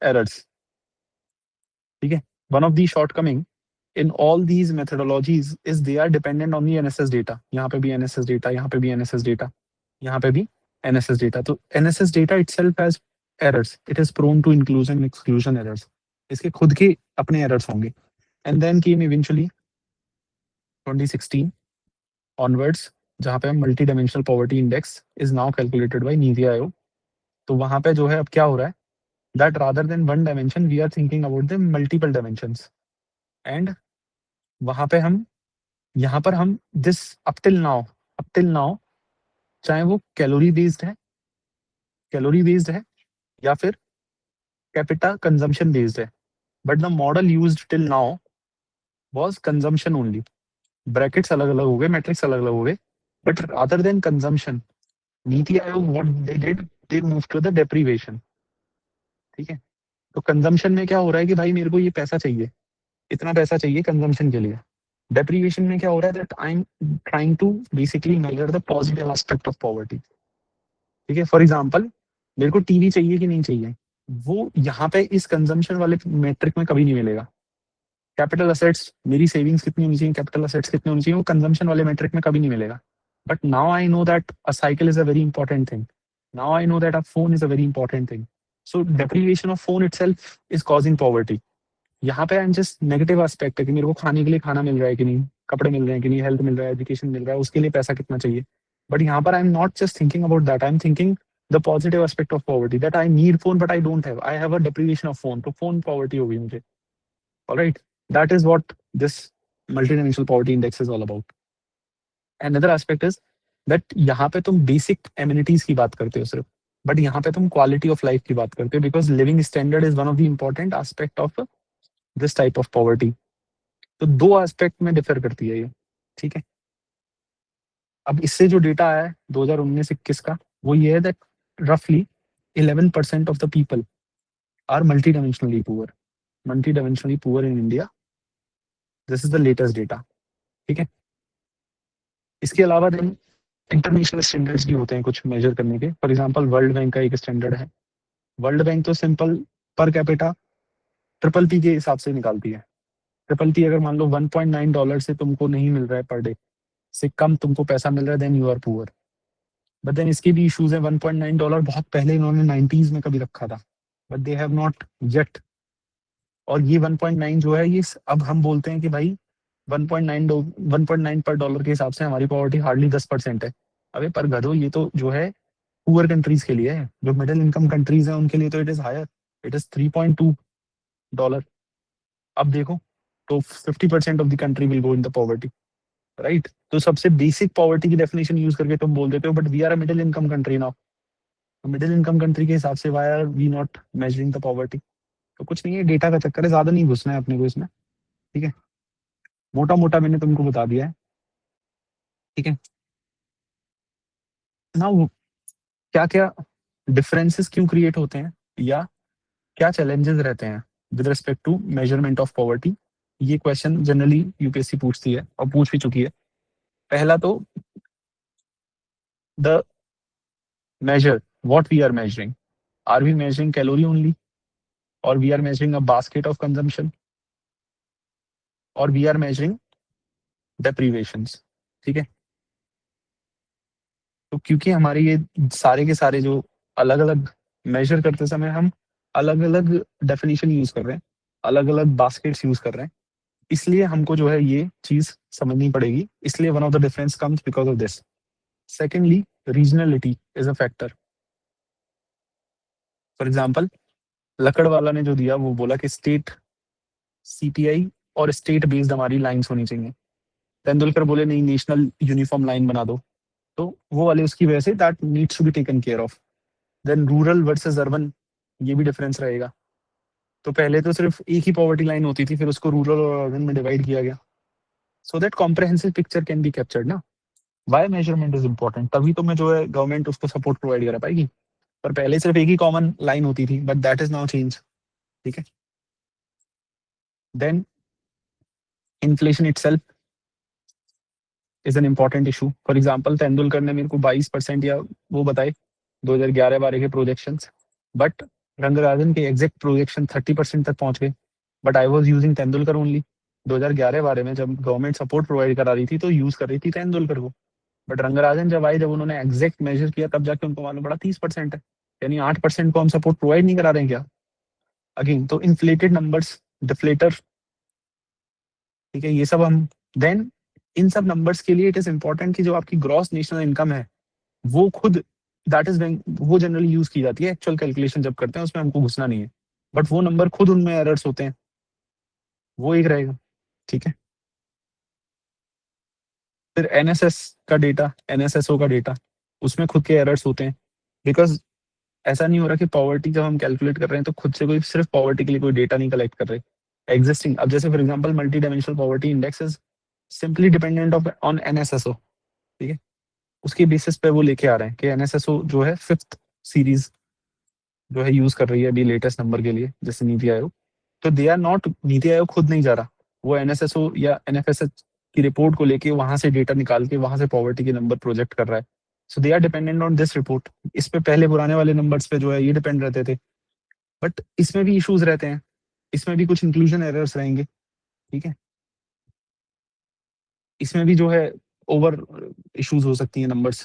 errors, ठीक है। One of the shortcoming in all these methodologies is they are dependent on the NSS data. यहाँ पे भी एनएसएस डेटा, यहाँ पे भी एनएसएस डेटा, यहाँ पे भी एनएसएस डेटा। तो NSS data itself has errors, it is prone to inclusion exclusion errors, इसके खुद के अपने एरर्स होंगे। And then came eventually 2016 onwards, जहाँ पे multi dimensional poverty index is now calculated by Niti Aayog. तो वहां पे जो है अब क्या हो रहा है, that rather than one dimension we are thinking about the multiple dimensions. And वहां पे हम, यहाँ पर हम दिस अप टिल नाउ चाहे वो कैलोरी बेस्ड है या फिर कैपिटा कंजम्पशन बेस्ड है, but the model used till now was consumption only. Brackets अलग अलग हो गए, मैट्रिक्स अलग अलग हो गए, but rather than consumption Niti Aayog what they did, they move to the deprivation, ठीक है। तो कंजम्पशन में क्या हो रहा है कि भाई मेरे को ये पैसा चाहिए, इतना पैसा चाहिए कंजम्पशन के लिए। डेप्रीवेशन में क्या हो रहा है, that I am trying to basically measure the positive aspect of poverty, ठीक है। फॉर एग्जाम्पल मेरे को टीवी चाहिए कि नहीं चाहिए, वो यहाँ पे इस कंजम्पशन वाले मेट्रिक में कभी नहीं मिलेगा। कैपिटल असेट्स, मेरी सेविंग्स कितनी होनी चाहिए, कैपिटल असेट्स कितनी होनी चाहिए, वो कंजम्पशन वाले मेट्रिक में कभी नहीं मिलेगा। But now I know that a cycle is a very important thing, now I know that a phone is a very important thing. So deprivation of phone itself is causing poverty. यहाँ पे एंड जस्ट नेगेटिव एस्पेक्ट है कि मेरे को खाने के लिए खाना मिल रहा है कि नहीं, कपड़े मिल रहे हैं कि नहीं, हेल्थ मिल रहा है, एजुकेशन मिल रहा है, उसके लिए पैसा कितना चाहिए। बट यहाँ पर I am not just thinking about that, I am thinking the positive aspect of poverty, that I need phone but I have a deprivation of phone, तो फोन पॉवर्टी होगी मुझे। Alright, that is what this multidimensional poverty index is all about. Another aspect is that यहाँ पे तुम बेसिक एमिनिटीज की बात करते हो सिर्फ, बट यहाँ पे तुम क्वालिटी ऑफ लाइफ की बात करते हो, because living standard is one of the important aspect of this type of poverty. तो दो एस्पेक्ट में डिफर करती है ये, ठीक है। अब इससे जो डेटा आया है 2019-21 का, वो ये है दैट रफली 11% of the people are multi dimensionally poor in India. This is the latest data, ठीक है। इसके अलावा देन इंटरनेशनल स्टैंडर्ड्स भी होते हैं कुछ मेजर करने के। फॉर एग्जांपल वर्ल्ड बैंक का एक स्टैंडर्ड है। वर्ल्ड बैंक तो simple per capita triple P के हिसाब से निकालती है। ट्रिपल पी अगर मान लो $1.9 से तुमको नहीं मिल रहा है पर डे, से कम तुमको पैसा मिल रहा है, then you are poor. But then इसके भी इश्यूज है। $1.9 बहुत पहले इन्होंने 90s में कभी रखा था, but they have not yet और ये 1.9 जो है ये अब हम बोलते हैं कि भाई 1.9 पर डॉलर के हिसाब से हमारी पॉवर्टी हार्डली 10% है। अबे पर गधो, ये तो जो है पुअर कंट्रीज के लिए है, जो मिडिल इनकम कंट्रीज हैं उनके लिए तो it is higher, it is $3.2। अब देखो, तो 50% of the country will go in the poverty, right? तो सबसे बेसिक पॉवर्टी की डेफिनेशन यूज करके तुम बोल देते हो but we are a middle income country now. Middle income country के हिसाब से why are we not measuring the poverty? तो कुछ नहीं है, डेटा का चक्कर है, ज्यादा नहीं घुसना है अपने को इसमें, ठीक है? मोटा मोटा मैंने तुमको बता दिया है, ठीक है ना? क्या क्या डिफरेंसेस क्यों क्रिएट होते हैं या क्या चैलेंजेस रहते हैं with respect to measurement of poverty? ये क्वेश्चन जनरली यूपीएससी पूछती है और पूछ भी चुकी है। पहला तो the measure what we are measuring. Are we measuring calorie only, or we are measuring a basket of consumption, or we are measuring deprivations? ठीक है, तो क्योंकि हमारे ये सारे के सारे जो अलग अलग मेजर करते समय हम अलग अलग डेफिनेशन यूज कर रहे हैं, अलग अलग बास्केट्स यूज कर रहे हैं, इसलिए हमको जो है ये चीज समझनी पड़ेगी। इसलिए one of the difference comes because of this. Secondly, regionality is a factor. For example, Lakdawala ने जो दिया वो बोला कि स्टेट सीपीआई और स्टेट बेस्ड हमारी लाइन्स होनी चाहिए। तेंदुलकर बोले नहीं, नेशनल यूनिफॉर्म लाइन बना दो। तो वो वाले उसकी वजह से that needs to be taken care of. Then rural versus urban, ये भी डिफरेंस रहेगा। तो पहले तो सिर्फ एक ही पॉवर्टी लाइन होती थी, फिर उसको रूरल और अर्बन में डिवाइड किया गया, so that comprehensive picture can be captured ना। वाई मेजरमेंट इज इंपॉर्टेंट, तभी तो मैं जो है गवर्नमेंट उसको सपोर्ट प्रोवाइड करा पाएगी। पर पहले सिर्फ एक ही कॉमन लाइन होती थी, but that is now change, ठीक है? Then inflation itself is an important issue. For example, Tendulkar ने मेरे को 22% या वो बताए 2011-12 के प्रोजेक्शंस, बट रंगराजन के एग्जैक्ट प्रोजेक्शन 30% तक पहुंच गए। But I was using Tendulkar only. 2011-12 में जब गवर्नमेंट सपोर्ट प्रोवाइड करा रही थी तो यूज कर रही थी तेंदुलकर को। बट रंगराजन जब आए, जब उन्होंने एग्जैक्ट मेजर किया, तब जाके उनको मालूम पड़ा 30% है, यानी 8% को हम सपोर्ट प्रोवाइड नहीं करा रहे हैं क्या? अगेन, तो इन्फ्लेटेड नंबर्स, डिफ्लेटर, ठीक है, ये सब हम देन इन सब नंबर्स के लिए इट इज इंपॉर्टेंट कि जो आपकी ग्रॉस नेशनल इनकम है वो खुद दैट इज वो जनरली यूज की जाती है एक्चुअल कैलकुलेशन जब करते हैं, उसमें हमको घुसना नहीं है। बट वो नंबर खुद उनमें एरर्स होते हैं, वो एक रहेगा, ठीक है? फिर एनएसएस का डेटा, एनएसएसओ का डेटा, उसमें खुद के एरर्स होते हैं। बिकॉज ऐसा नहीं हो रहा कि पॉवर्टी जब हम कैलकुलेट कर रहे हैं तो खुद से कोई सिर्फ पॉवर्टी के लिए कोई डेटा नहीं कलेक्ट कर रहे एग्जिस्टिंग। अब जैसे for example multi dimensional poverty index is simply dependent of on NSSO, ठीक है? उसके बेसिस पे वो लेके आ रहे हैं कि एनएसएसओ जो है 5th सीरीज जो है यूज कर रही है अभी लेटेस्ट नंबर के लिए, जैसे नीति आयोग। तो they are not, NITI Aayog खुद नहीं जा रहा, वो एनएसएसओ या एनएफएसएच की रिपोर्ट को लेके वहां से डेटा निकाल के वहां से पॉवर्टी के नंबर प्रोजेक्ट कर रहा है। So they are dependent on this report. इस पे पहले पुराने वाले नंबर्स पे जो है ये डिपेंड रहते थे, बट इसमें भी इश्यूज रहते हैं, इसमें भी कुछ इंक्लूजन एरर्स रहेंगे, ठीक है? इसमें भी जो है ओवर इश्यूज हो सकती हैं numbers.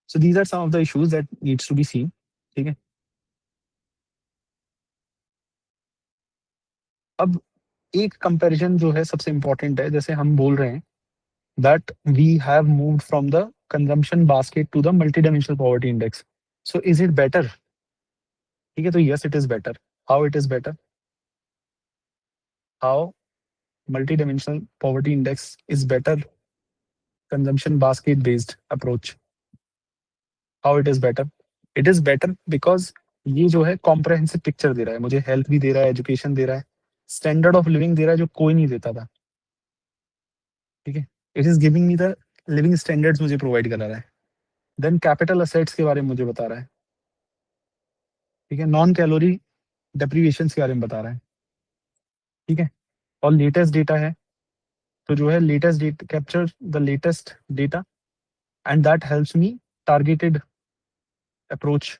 So these are some of the issues that needs to be seen, ठीक है? अब एक कंपैरिजन जो है सबसे इंपॉर्टेंट है, जैसे हम बोल रहे हैं that we have moved from the consumption basket to the multidimensional poverty index. So is it better? ठीक है, तो yes it is better. How it is better? How multidimensional poverty index is better consumption basket based approach? How it is better? It is better because ये जो है कॉम्प्रहेंसिव पिक्चर दे रहा है, मुझे हेल्थ भी दे रहा है, एजुकेशन दे रहा है, स्टैंडर्ड ऑफ लिविंग दे रहा है जो कोई नहीं देता था, ठीक है? It is giving me the living standards मुझे प्रोवाइड करा रहा है। देन कैपिटल असेट्स के बारे में मुझे बता रहा है, ठीक है? नॉन कैलोरी डेप्रीवेशन के बारे में बता रहा है, ठीक है? और लेटेस्ट डेटा है, तो जो है latest data capture the latest data and that helps me targeted approach,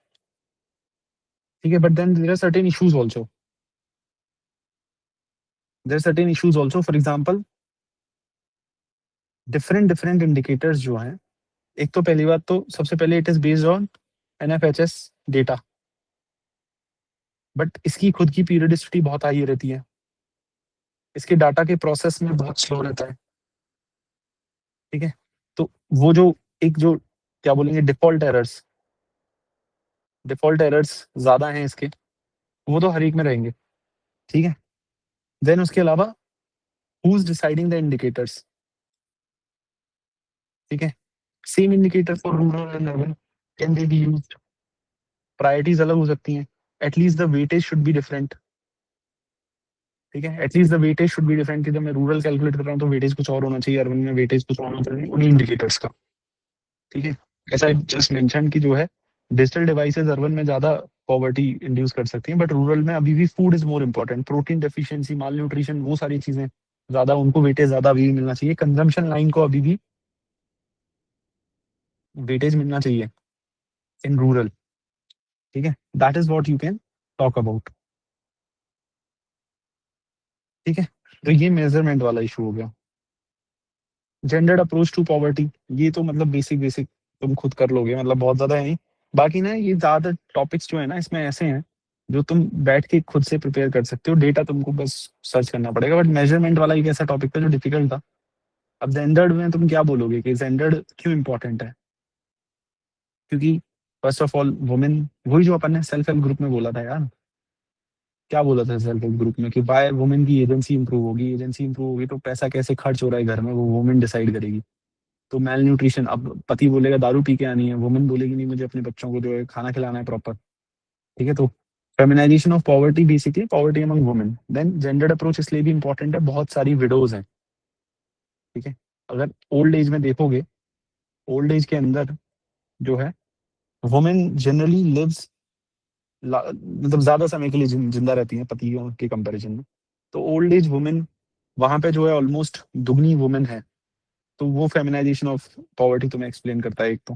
ठीक है? But then there are certain issues also, there are certain issues also. For example, different different indicators जो हैं, एक तो पहली बात तो सबसे पहले it is based on NFHS data, but इसकी खुद की पीरियडिसिटी बहुत हाई रहती है, इसके डाटा के प्रोसेस में बहुत स्लो रहता है, ठीक है। तो वो जो एक जो क्या बोलेंगे डिफ़ॉल्ट एरर्स ज़्यादा हैं इसके, वो तो हर एक में रहेंगे, ठीक है। देन उसके अलावा who is deciding the indicators, ठीक है। Same indicator for rural and urban, can they be used? Priorities अलग हो सकती हैं, at least the weightage should be different, ठीक है। At least the weightage should be different कि जब मैं रूरल कैलकुलेट कर रहा हूँ तो वेटेज कुछ और होना चाहिए, अर्बन में वेटेज कुछ और होना चाहिए उन्हीं इंडिकेटर्स का, ठीक है। ऐसा जस्ट मेंशन कि जो है डिजिटल डिवाइसेस अर्बन में ज़्यादा पॉवर्टी इंड्यूस कर सकती हैं, बट रूरल में अभी भी food is more important, protein deficiency, mall nutrition, वो सारी चीज़ें ज़्यादा उनको वेटेज ज़्यादा अभी भी मिलना चाहिए, कंजम्पशन लाइन को अभी भी वेटेज मिलना चाहिए इन रूरल, ठीक है। That is what you can talk about, ठीक है। तो ये मेजरमेंट वाला इशू हो गया। जेंडर्ड अप्रोच टू पॉवर्टी, ये तो मतलब बेसिक बेसिक तुम खुद कर लोगे, मतलब बहुत ज्यादा है नहीं। बाकी ना ये ज्यादा टॉपिक्स जो है ना इसमें ऐसे हैं जो तुम बैठ के खुद से प्रिपेयर कर सकते हो, डेटा तुमको बस सर्च करना पड़ेगा। बट मेजरमेंट वाला एक ऐसा टॉपिक था जो डिफिकल्ट था। अब जेंडर्ड में तुम क्या बोलोगे कि जेंडर्ड क्यों इंपॉर्टेंट है? क्योंकि फर्स्ट ऑफ ऑल वुमेन, वही जो अपन ने सेल्फ हेल्प ग्रुप में बोला था यार, क्या बोला था सेल्फ हेल्प ग्रुप में कि बाय वुमेन की एजेंसी इंप्रूव होगी, एजेंसी इंप्रूव होगी तो पैसा कैसे खर्च हो रहा है घर में वो वुमेन डिसाइड करेगी। तो मेल न्यूट्रिशन, अब पति बोलेगा दारू पी के आनी है, वुमन बोलेगी नहीं मुझे अपने बच्चों को जो है खाना खिलाना है प्रॉपर, ठीक है। तो feminisation of poverty, basically poverty among women. Then gendered approach इसलिए भी इंपॉर्टेंट है, बहुत सारी विडोज हैं, ठीक है। अगर ओल्ड एज में देखोगे, ओल्ड एज के अंदर जो है वुमेन जनरली लिव्स, मतलब ज्यादा समय के लिए जिंदा रहती हैं पतियों के कंपैरिजन में। तो ओल्ड एज वुमेन वहां पे जो है ऑलमोस्ट दुगनी वुमेन है। तो वो फेमिनाइजेशन ऑफ पॉवर्टी तुम्हें एक्सप्लेन करता है एक तो,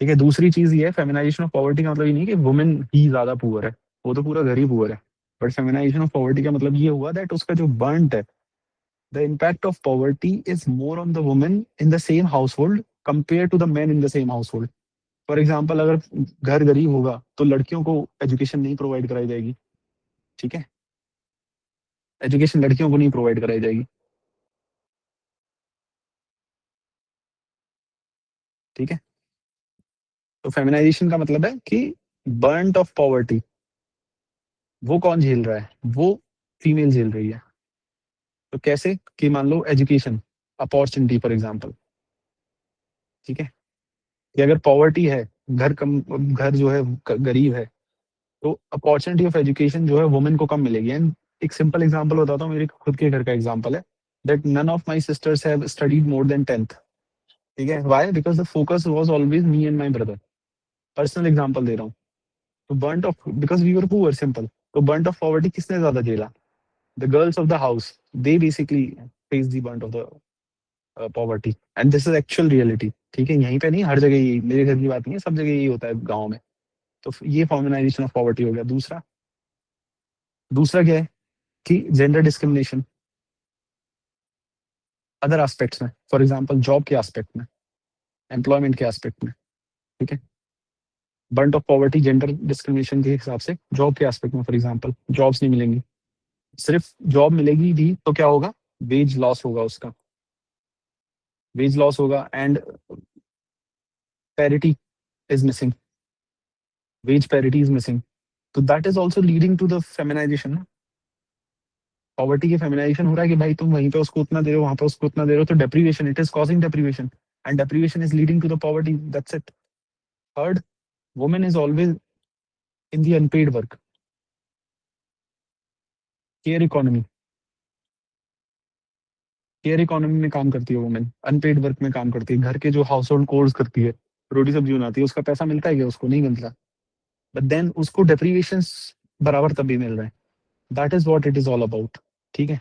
ठीक है। दूसरी चीज ये है, फेमिनाइजेशन ऑफ पॉवर्टी का मतलब ये नहीं कि वुमेन ही ज्यादा पुअर है, वो तो पूरा घर ही पुअर है। बट फेमिनाइजेशन ऑफ पॉवर्टी का मतलब ये हुआ दैट उसका जो बर्ंट है, the impact of poverty is more on the women in the same household compare to the man in the same household. For example, अगर घर गरीब होगा तो लड़कियों को एजुकेशन नहीं प्रोवाइड कराई जाएगी, ठीक है। एजुकेशन लड़कियों को नहीं प्रोवाइड कराई जाएगी, ठीक है। तो फेमिनाइजेशन का मतलब है कि बर्ंट ऑफ पॉवर्टी वो कौन झेल रहा है, वो फीमेल झेल रही है। तो कैसे कि मान लो एजुकेशन अपॉर्चुनिटी फॉर एग्जांपल, ठीक है। कि अगर पॉवर्टी है, घर कम, घर जो है गरीब है, तो अपॉर्चुनिटी ऑफ एजुकेशन जो है वुमेन को कम मिलेगी। एंड एक सिंपल एग्जांपल बताता हूँ, मेरे खुद के घर का एग्जांपल है that none of my sisters have studied more than 10th, ठीक है। Why? Because the focus was always me and my brother. Personal example दे रहा हूँ। तो brunt of, because we were poor, simple. तो बर्ंट ऑफ पॉवर्टी किसने ज्यादा झेला? The girls of the house, they basically face the brunt of the poverty. And this is actual reality, ठीक है। यहीं पे नहीं, हर जगह यही, मेरे घर की बात नहीं है, सब जगह यही होता है गाँव में। तो ये फॉर्मलाइजेशन ऑफ पॉवर्टी हो गया। दूसरा, दूसरा क्या है कि जेंडर डिस्क्रिमिनेशन अदर एस्पेक्ट्स में, फॉर एग्जांपल जॉब के एस्पेक्ट में, एम्प्लॉयमेंट के एस्पेक्ट में, ठीक है। Burnt of poverty gender discrimination के हिसाब से जॉब के एस्पेक्ट में, फॉर एग्जांपल जॉब्स नहीं मिलेंगी। सिर्फ जॉब मिलेगी भी तो क्या होगा? वेज लॉस होगा उसका, वेज लॉस होगा। And parity is missing, wage parity is missing. तो that is also leading to the feminization ना। पॉवर्टी के फेमिनाइजेशन हो रहा है कि भाई तुम वहीं पे उसको उतना दे रहे हो, वहां पे उसको उतना दे रहे हो, तो deprivation, it is causing deprivation. And deprivation is leading to the poverty, that's it. Third, women is always in the unpaid work, care economy, care economy में काम करती है वुमेन, अनपेड वर्क में काम करती है, घर के जो हाउस होल्ड कोर्स करती है, रोटी सब्जी बनाती है, उसका पैसा मिलता है क्या? उसको नहीं मिलता। बट देन उसको डेप्रीवेशन बराबर तभी मिल रहा है। That is what it is all about, ठीक है।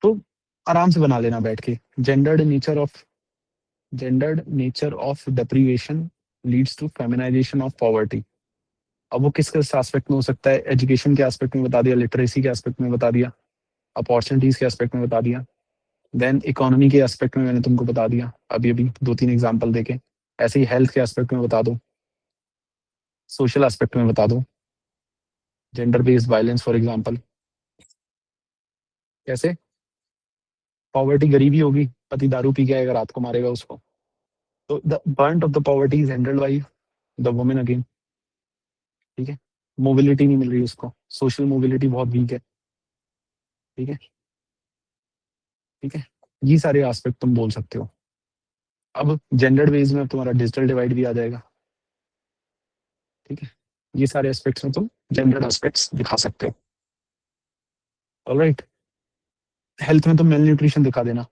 तो आराम से बना लेना बैठ के, gendered nature of, gendered nature of deprivation leads to feminisation of poverty. अब वो किस किस एस्पेक्ट में हो सकता है? एजुकेशन के एस्पेक्ट में बता दिया, लिटरेसी के एस्पेक्ट में बता दिया, अपॉर्चुनिटीज के एस्पेक्ट में बता दिया, देन इकोनॉमी के एस्पेक्ट में मैंने तुमको बता दिया अभी अभी दो तीन एग्जांपल देके। ऐसे ही हेल्थ के एस्पेक्ट में बता दो, सोशल एस्पेक्ट में बता दो, gender based violence for example, कैसे? पॉवर्टी गरीबी होगी, पति दारू पी के आएगा, रात को मारेगा उसको, तो the brunt of the poverty is handled by the women again. ठीक है, मोबिलिटी नहीं मिल रही उसको, सोशल मोबिलिटी बहुत वीक है। ठीक है, ठीक है, ये सारे एस्पेक्ट तुम बोल सकते हो। अब जेंडर बेस में तुम्हारा डिजिटल डिवाइड भी आ जाएगा। ठीक है, ये सारे एस्पेक्ट्स में तुम जेंडर एस्पेक्ट्स दिखा सकते हो। ऑलराइट, हेल्थ में तुम मेल न्यूट्रिशन दिखा देना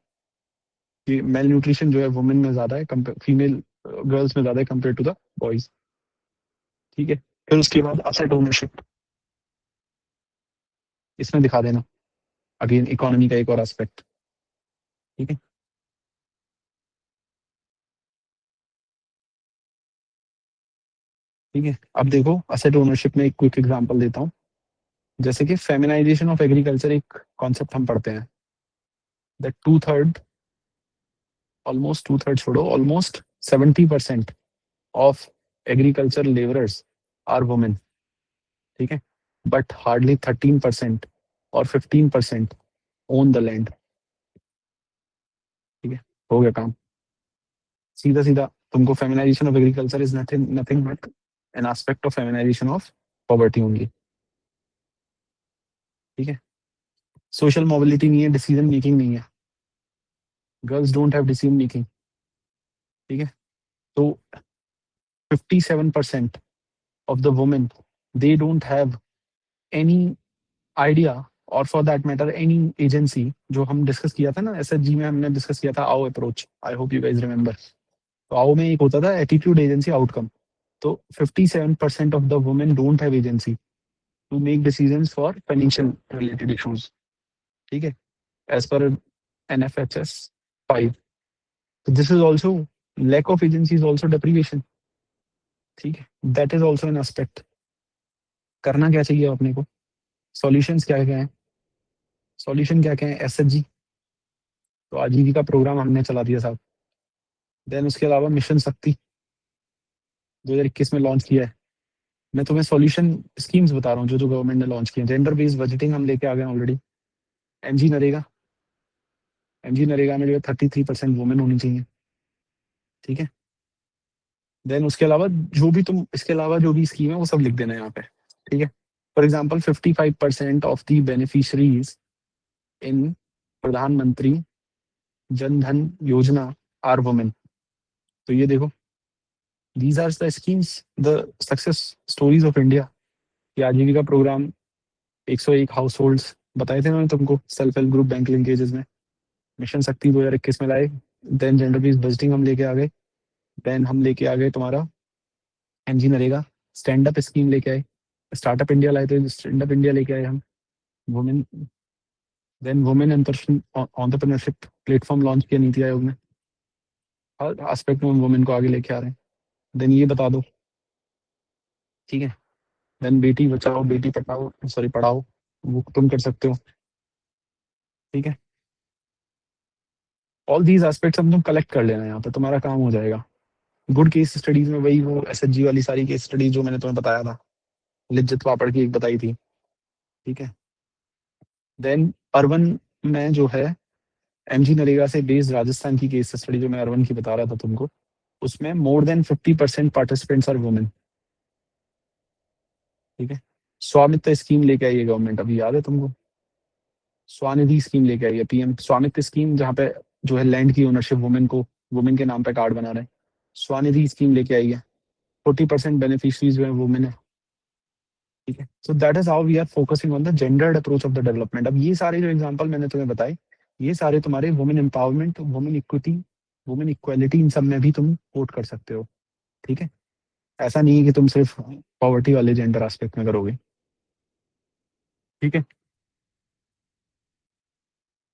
कि मेल न्यूट्रिशन जो है वुमेन में ज्यादा है, फीमेल गर्ल्स में ज्यादा है कंपेयर टू द बॉयज। ठीक है, फिर उसके बाद असेट ओनरशिप, इसमें दिखा देना, अगेन इकोनॉमी का एक और एस्पेक्ट। ठीक है, ठीक है, अब देखो असेट ओनरशिप में एक क्विक एग्जांपल देता हूँ। जैसे कि फेमिनाइजेशन ऑफ एग्रीकल्चर एक कॉन्सेप्ट हम पढ़ते हैं, that two third, almost two third छोड़ो, almost 70% of agriculture labourers are women. ठीक है, बट हार्डली 13% और 15% ओन द लैंड। ठीक है, हो गया काम, सीधा सीधा। तुमको feminisation of agriculture is nothing nothing but an aspect of feminisation of poverty only. ठीक है, सोशल मोबिलिटी नहीं है, डिसीजन मेकिंग नहीं है, girls don't have decision making. ठीक है, तो 57% of the women, they don't have any idea, और for that matter any agency. जो हम डिस्कस किया था ना एसएचजी में, हमने डिस्कस किया था आओ approach, I hope you guys remember. तो आओ में एक होता था एटीट्यूड एजेंसी आउटकम। तो 57% of the women don't have agency to make decisions for financial related issues. ठीक है, एज पर एनएफएचएस 5। तो this is also, lack of agency is also deprivation. ठीक है, that is also an aspect. करना क्या चाहिए अपने को, सॉल्यूशंस क्या क्या है, सॉल्यूशन क्या क्या है? एसएचजी, तो आजीविका प्रोग्राम हमने चला दिया साहब। देन उसके अलावा मिशन शक्ति 2021 में लॉन्च किया है। मैं तुम्हें सॉल्यूशन स्कीम्स बता रहा हूँ जो जो गवर्नमेंट ने लॉन्च किए। जेंडर बेस्ड बजटिंग हम लेके आ गए already. MG NREGA, MG NREGA में जो है 33% वुमेन होनी चाहिए। ठीक है, देन उसके अलावा जो भी तुम इसके अलावा जो भी स्कीम है वो सब लिख देना यहाँ पे। ठीक है, for example 55% of the beneficiaries in Pradhan Mantri Jan Dhan Yojana are women. तो ये देखो, these are the schemes, the success stories of India. कि आजीविका प्रोग्राम 101 हाउस होल्ड्स बताए थे मैंने तुमको self help group bank linkages में। मिशन शक्ति 2021 में लाए। देन जेंडर बेस्ड बजटिंग हम लेके आ गए। देन हम लेके आ गए तुम्हारा MG NREGA, stand up scheme लेके आए, स्टार्टअप इंडिया लाए थे, स्टैंड अप इंडिया लेके आए हम, women. Then women entrepreneurship platform launch किया नीति आयोग ने। हर एस्पेक्ट में वुमेन को आगे लेके आ रहे हैं। देन ये बता दो। ठीक है, देन बेटी बचाओ बेटी पढ़ाओ, सॉरी पढ़ाओ, वो तुम कर सकते हो। ठीक है, ऑल दीज एस्पेक्ट्स हम तुम कलेक्ट कर लेना, यहाँ पे तुम्हारा काम हो जाएगा। गुड केस स्टडीज में वही वो एसएचजी वाली सारी केस स्टडीज जो मैंने तुम्हें बताया था, लिज्जत पापड़ की एक बताई थी। ठीक है, देन अर्बन में जो है एमजी नरेगा से बेस्ड राजस्थान की केस स्टडी जो मैं अर्बन की बता रहा था तुमको, उसमें more than 50% participants are women. ठीक है, स्वामित्व स्कीम लेके आई है गवर्नमेंट, अभी याद है तुमको? स्वानिधि स्कीम लेके आई है पीएम स्वामित्व स्कीम, जहाँ पे जो है लैंड की ओनरशिप वुमेन को, वुमेन के नाम पे कार्ड बना रहे हैं। स्वानिधि स्कीम लेके आई है, 40% बेनिफिशरीज जो है वुमेन है। ठीक है, so that is how we are focusing on the gendered approach of the development. अब ये सारे जो एग्जांपल मैंने तुम्हें बताए, ये सारे तुम्हारे women empowerment, women equity, women equality, इन सब में भी तुम कोट कर सकते हो। ठीक है, ऐसा नहीं है कि तुम सिर्फ पॉवर्टी वाले जेंडर एस्पेक्ट में करोगे। ठीक है,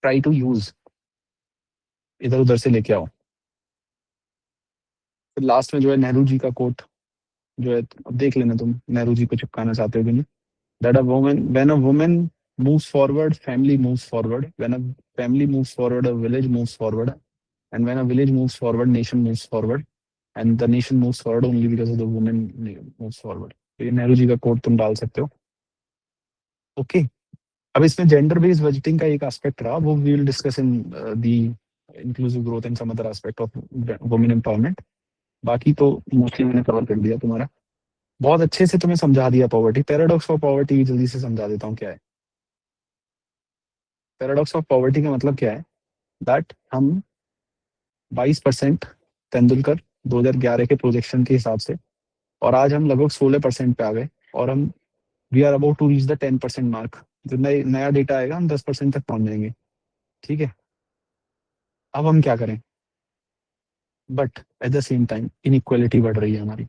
ट्राई टू यूज, इधर उधर से लेके आओ। फिर लास्ट में जो है नेहरू जी का कोट जो है, अब देख लेना तुम नेहरू जी को चिपकाना चाहते हो कि नहीं। That a woman, when a woman moves forward, family moves forward. When a family moves forward, a village moves forward. And when a village moves forward, nation moves forward. And the nation moves forward only because of the woman moves forward. तो ये नेहरू जी का कोट तुम डाल सकते हो। ओके, अब इसमें जेंडर बेस्ड बजटिंग का एक एस्पेक्ट रहा, वो we will discuss in the inclusive growth and some other aspect of women empowerment. बाकी तो मोस्टली मैंने कवर कर दिया तुम्हारा, बहुत अच्छे से तुम्हें समझा दिया। पॉवर्टी, पैराडॉक्स ऑफ पॉवर्टी जल्दी से समझा देता हूँ क्या है। पैराडॉक्स ऑफ पॉवर्टी का मतलब क्या है, दैट हम 22% तेंदुलकर 2011 के प्रोजेक्शन के हिसाब से, और आज हम लगभग 16% पे आ गए, और हम we are about to reach the 10% mark. जो नया डेटा आएगा हम 10% तक पहुंच जाएंगे। ठीक है, अब हम क्या करें, but at the same time inequality बढ़ रही है हमारी।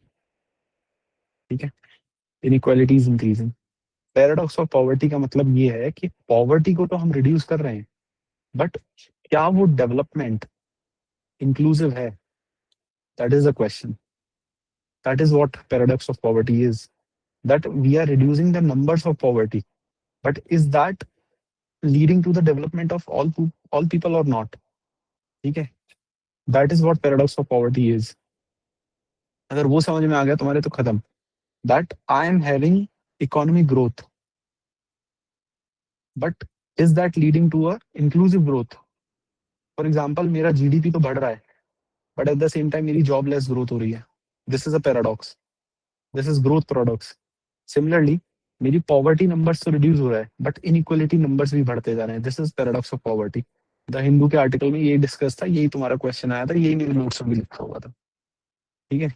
ठीक है, inequality is increasing. Paradox of poverty का मतलब ये है कि पॉवर्टी को तो हम रिड्यूस कर रहे हैं, बट क्या वो डेवलपमेंट इंक्लूसिव है, that is the question. That is what paradox of poverty is, that we are reducing the numbers of poverty, but is that leading to the development of all people और नॉट। ठीक है, that is what paradox of poverty is. अगर वो समझ में आ गया तुम्हारे तो खत्म। That I am having economic growth, but is that leading to a inclusive growth. For example मेरा जीडीपी तो बढ़ रहा है, but at the same time मेरी जॉबलेस ग्रोथ हो रही है। This is a paradox, this is growth paradox. Similarly मेरी पॉवर्टी नंबर्स तो रिड्यूस हो रहा है, बट इनइक्वालिटी नंबर्स भी बढ़ते जा रहे हैं। This is paradox of poverty. The Hindu के आर्टिकल में यही डिस्कस था, यही तुम्हारा क्वेश्चन आया था, यही मेरे नोट्स में भी लिखा हुआ था। ठीक है,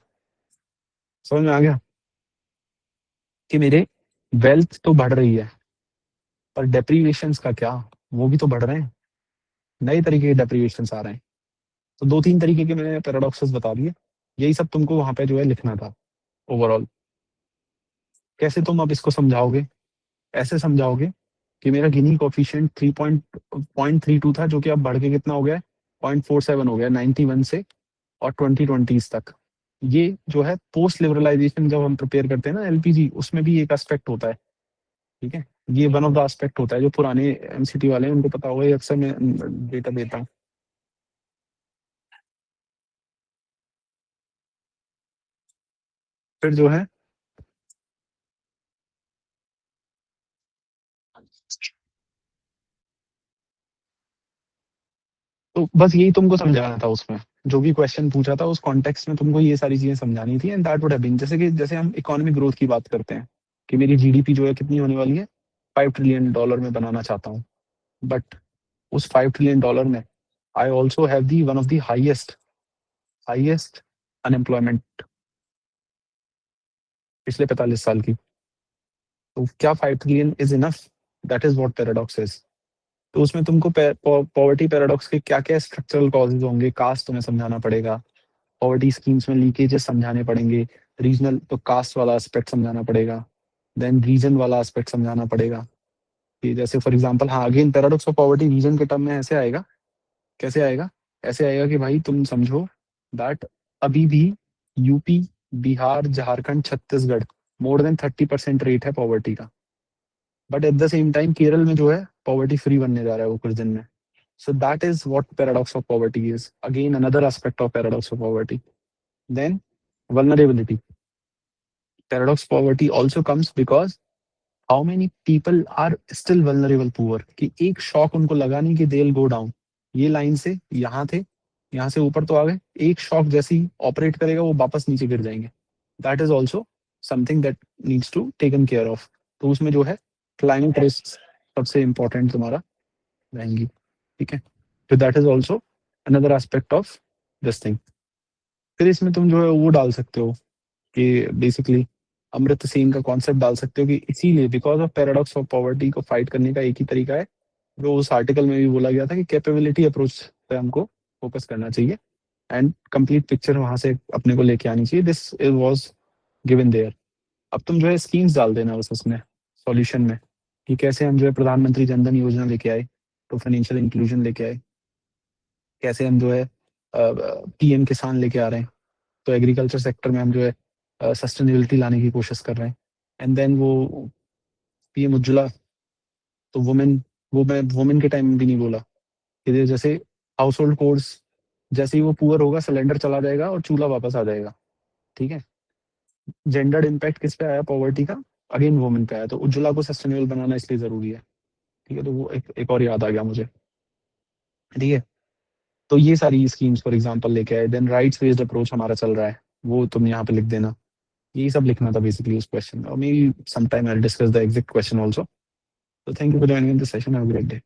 समझ में आ गया कि मेरे वेल्थ तो बढ़ रही है, पर डेप्रीवेशन का क्या, वो भी तो बढ़ रहे हैं, नए तरीके के डेप्रीवेशन आ रहे हैं। तो दो तीन तरीके के मैंने पैराडॉक्सेस बता दिए, यही सब तुमको वहां पे जो है लिखना था ओवरऑल। कैसे तुम अब इसको समझाओगे, ऐसे समझाओगे कि मेरा गिनी कोफिशिएंट 3.32 था, जो कि अब बढ़ के कितना हो गया, 0.47 हो गया 91 से और 2020 तक। ये जो है पोस्ट लिबरलाइजेशन जब हम प्रिपेयर करते हैं ना एलपीजी, उसमें भी एक एस्पेक्ट होता है। ठीक है, ये वन ऑफ द एस्पेक्ट होता है, जो पुराने एमसीटी वाले हैं उनको पता होगा, ये अक्सर मैं डेटा देता हूँ। फिर जो है, तो बस यही तुमको समझाना था उसमें, जो भी क्वेश्चन पूछा था उस कॉन्टेक्स्ट में तुमको ये सारी चीजें समझानी थी। And that would have been, जैसे कि जैसे हम इकोनॉमिक ग्रोथ की बात करते हैं कि मेरी जीडीपी जो है कितनी होने वाली है, $5 ट्रिलियन में बनाना चाहता हूँ। बट उस $5 ट्रिलियन में I also have the one of the highest highest unemployment पिछले 45 साल की। तो क्या 5 trillion is enough, that is what paradox is. तो उसमें तुमको पॉवर्टी पैराडॉक्स के क्या क्या स्ट्रक्चरल कॉजेज होंगे, कास्ट तुम्हें समझाना पड़ेगा, पॉवर्टी स्कीम्स में लीकेजेस समझाने पड़ेंगे, रीजनल तो कास्ट वाला एस्पेक्ट समझाना पड़ेगा, देन रीजन वाला एस्पेक्ट समझाना पड़ेगा। कि जैसे फॉर एग्जांपल, हाँ again paradox of poverty region के टर्म में ऐसे आएगा, कैसे आएगा, ऐसे आएगा कि भाई तुम समझो दैट अभी भी UP, Bihar, Jharkhand, Chhattisgarh more than 30% rate है पॉवर्टी का, but at the same time Kerala में जो है पॉवर्टी फ्री बनने जा रहा है वो कुछ दिन में। So that is what paradox of poverty is. Again, another aspect of paradox of poverty. Then vulnerability. Paradox of poverty also comes because how many people are still vulnerable poor, कि एक शॉक उनको लगा नहीं कि दे विल गो डाउन, ये लाइन से यहाँ थे, यहाँ से ऊपर तो आ गए, एक शॉक जैसे ही ऑपरेट करेगा वो वापस नीचे गिर जाएंगे। That is also something that needs to taken care of. तो उसमें जो है क्लाइमेट रिस्क सबसे इंपॉर्टेंट तुम्हारा रहेंगी। ठीक है, तो that is also another aspect of this thing. फिर इसमें तुम जो है वो डाल सकते हो कि बेसिकली अमृत सेन का कॉन्सेप्ट डाल सकते हो, कि इसीलिए because of paradox of poverty को फाइट करने का एक ही तरीका है, जो उस आर्टिकल में भी बोला गया था कि कैपेबिलिटी अप्रोच पे हमको फोकस करना चाहिए, एंड कंप्लीट पिक्चर वहां से अपने को लेके आनी चाहिए। This is was given there. अब तुम जो है स्कीम्स डाल देना बस उसमें सॉल्यूशन में, कि कैसे हम जो है प्रधानमंत्री जनधन योजना लेके आए तो फाइनेंशियल इंक्लूजन लेके आए, कैसे हम जो है पीएम किसान लेके आ रहे हैं, तो एग्रीकल्चर सेक्टर में हम जो है सस्टेनेबिलिटी लाने की कोशिश कर रहे हैं। एंड देन वो पीएम उज्ज्वला, तो वुमेन, वो मैं वुमेन के टाइम में भी नहीं बोला कि जैसे हाउस होल्ड कोर्स, जैसे ही वो पुअर होगा सिलेंडर चला जाएगा और चूल्हा वापस आ जाएगा। ठीक है, जेंडर्ड इम्पैक्ट किस पे आया पॉवर्टी का, अगेन वुमेन पे आया, तो उज्ज्वला को सस्टेनेबल बनाना इसलिए जरूरी है। ठीक है, तो वो एक और याद आ गया मुझे। ठीक है, तो ये सारी स्कीम्स फॉर एग्जांपल लेके आए। देन राइट्स बेस्ड अप्रोच हमारा चल रहा है, वो तुम यहाँ पे लिख देना। यही सब लिखना था बेसिकली उस क्वेश्चन में, और maybe some time I discuss the exact question also. So thank you for joining in this session. Have a great day.